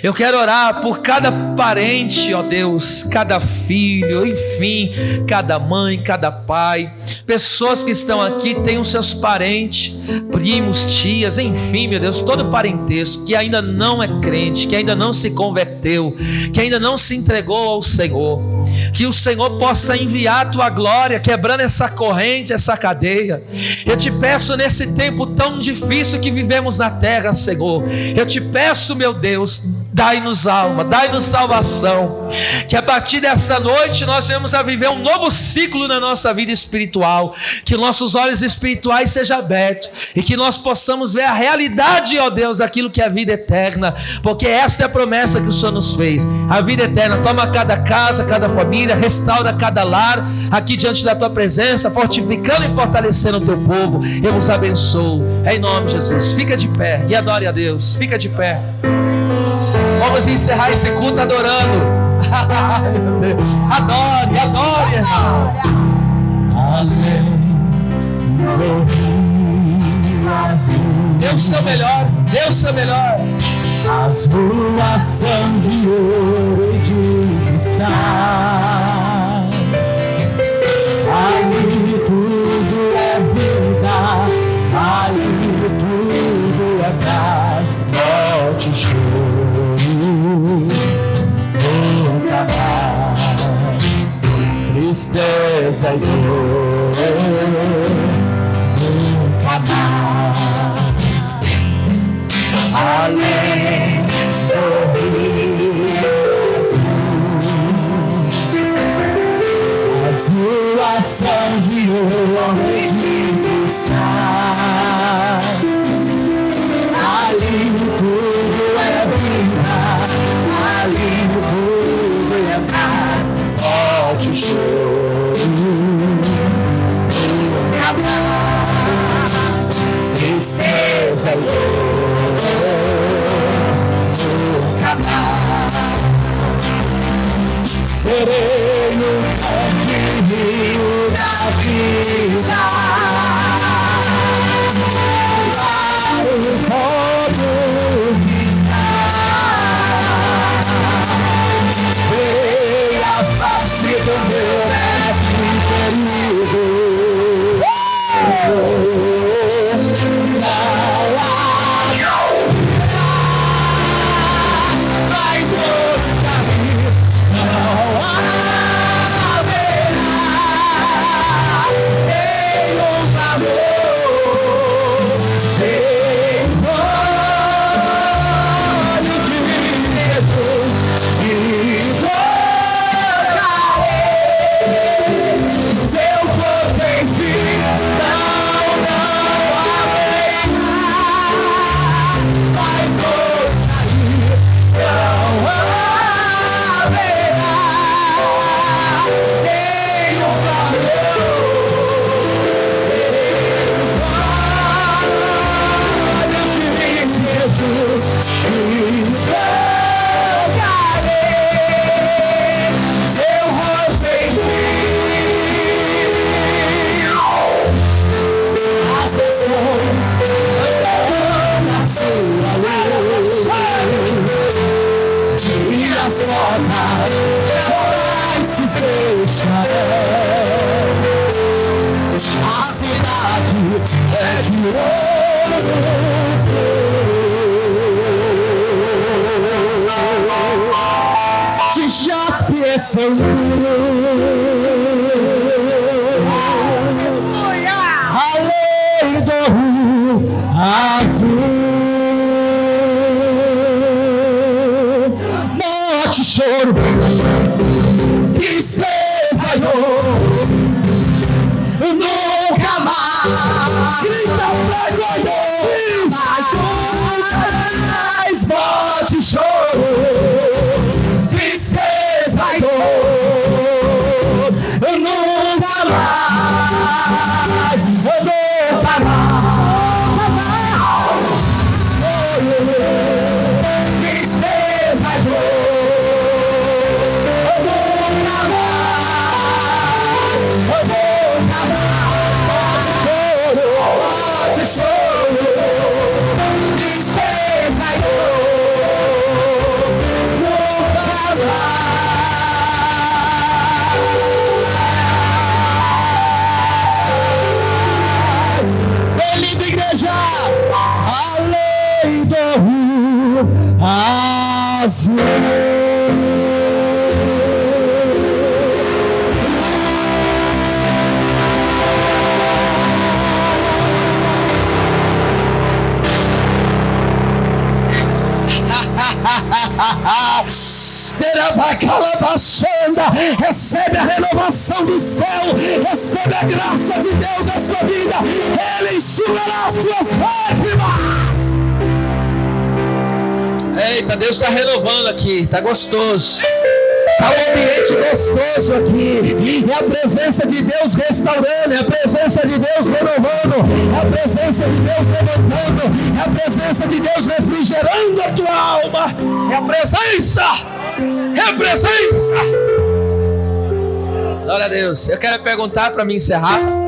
Speaker 1: Eu quero orar por cada parente, ó Deus, cada filho, enfim, cada mãe, cada pai. Pessoas que estão aqui têm os seus parentes, primos, tias, enfim, meu Deus, todo parentesco que ainda não é crente, que ainda não se converteu, que ainda não se entregou ao Senhor. Que o Senhor possa enviar a Tua glória, quebrando essa corrente, essa cadeia. Eu te peço nesse tempo tão difícil que vivemos na terra, Senhor. Eu te peço, meu Deus, dai-nos alma, dai-nos salvação. Que a partir dessa noite nós venhamos a viver um novo ciclo na nossa vida espiritual. Que nossos olhos espirituais sejam abertos e que nós possamos ver a realidade, ó Deus, daquilo que é a vida eterna. Porque esta é a promessa que o Senhor nos fez. A vida eterna. Toma cada casa, cada família, restaura cada lar aqui diante da Tua presença, fortificando e fortalecendo o Teu povo. Eu vos abençoo em nome de Jesus. Fica de pé e adore a Deus. Fica de pé. Vamos encerrar esse culto adorando. Adore, adore, irmão. Deus seu melhor, Deus seu melhor.
Speaker 2: As ruas são de ouro e de cristais. Ali tudo é vida, ali tudo é paz. Bote o choro, nunca mais. Tristeza e dor, nunca mais. Além do rio azul, as ruas são de ouro e de cristal. Ali tudo é vida, ali tudo é paz. Bote o choro, nunca mais. Terei no caminho da vida, como está. Vem a face do meu mestre querido. A cidade é de ouro, de jaspe é seu além do rio azul. Morte, choro, tristeza e dor, nunca mais. Grita pra Deus, mais morte, choro, tristeza e dor, nunca mais, nunca mais. Tristeza e dor. Além do rio azul. Recebe a renovação do céu, recebe a graça de Deus na sua vida, Ele enxugará as tuas lágrimas. Eita, Deus está renovando aqui, está gostoso. Está um ambiente gostoso aqui. É a presença de Deus restaurando, é a presença de Deus renovando, é a presença de Deus levantando, é a presença de Deus refrigerando a tua alma. É a presença, é a presença.
Speaker 1: Glória a Deus. Eu quero perguntar para me encerrar.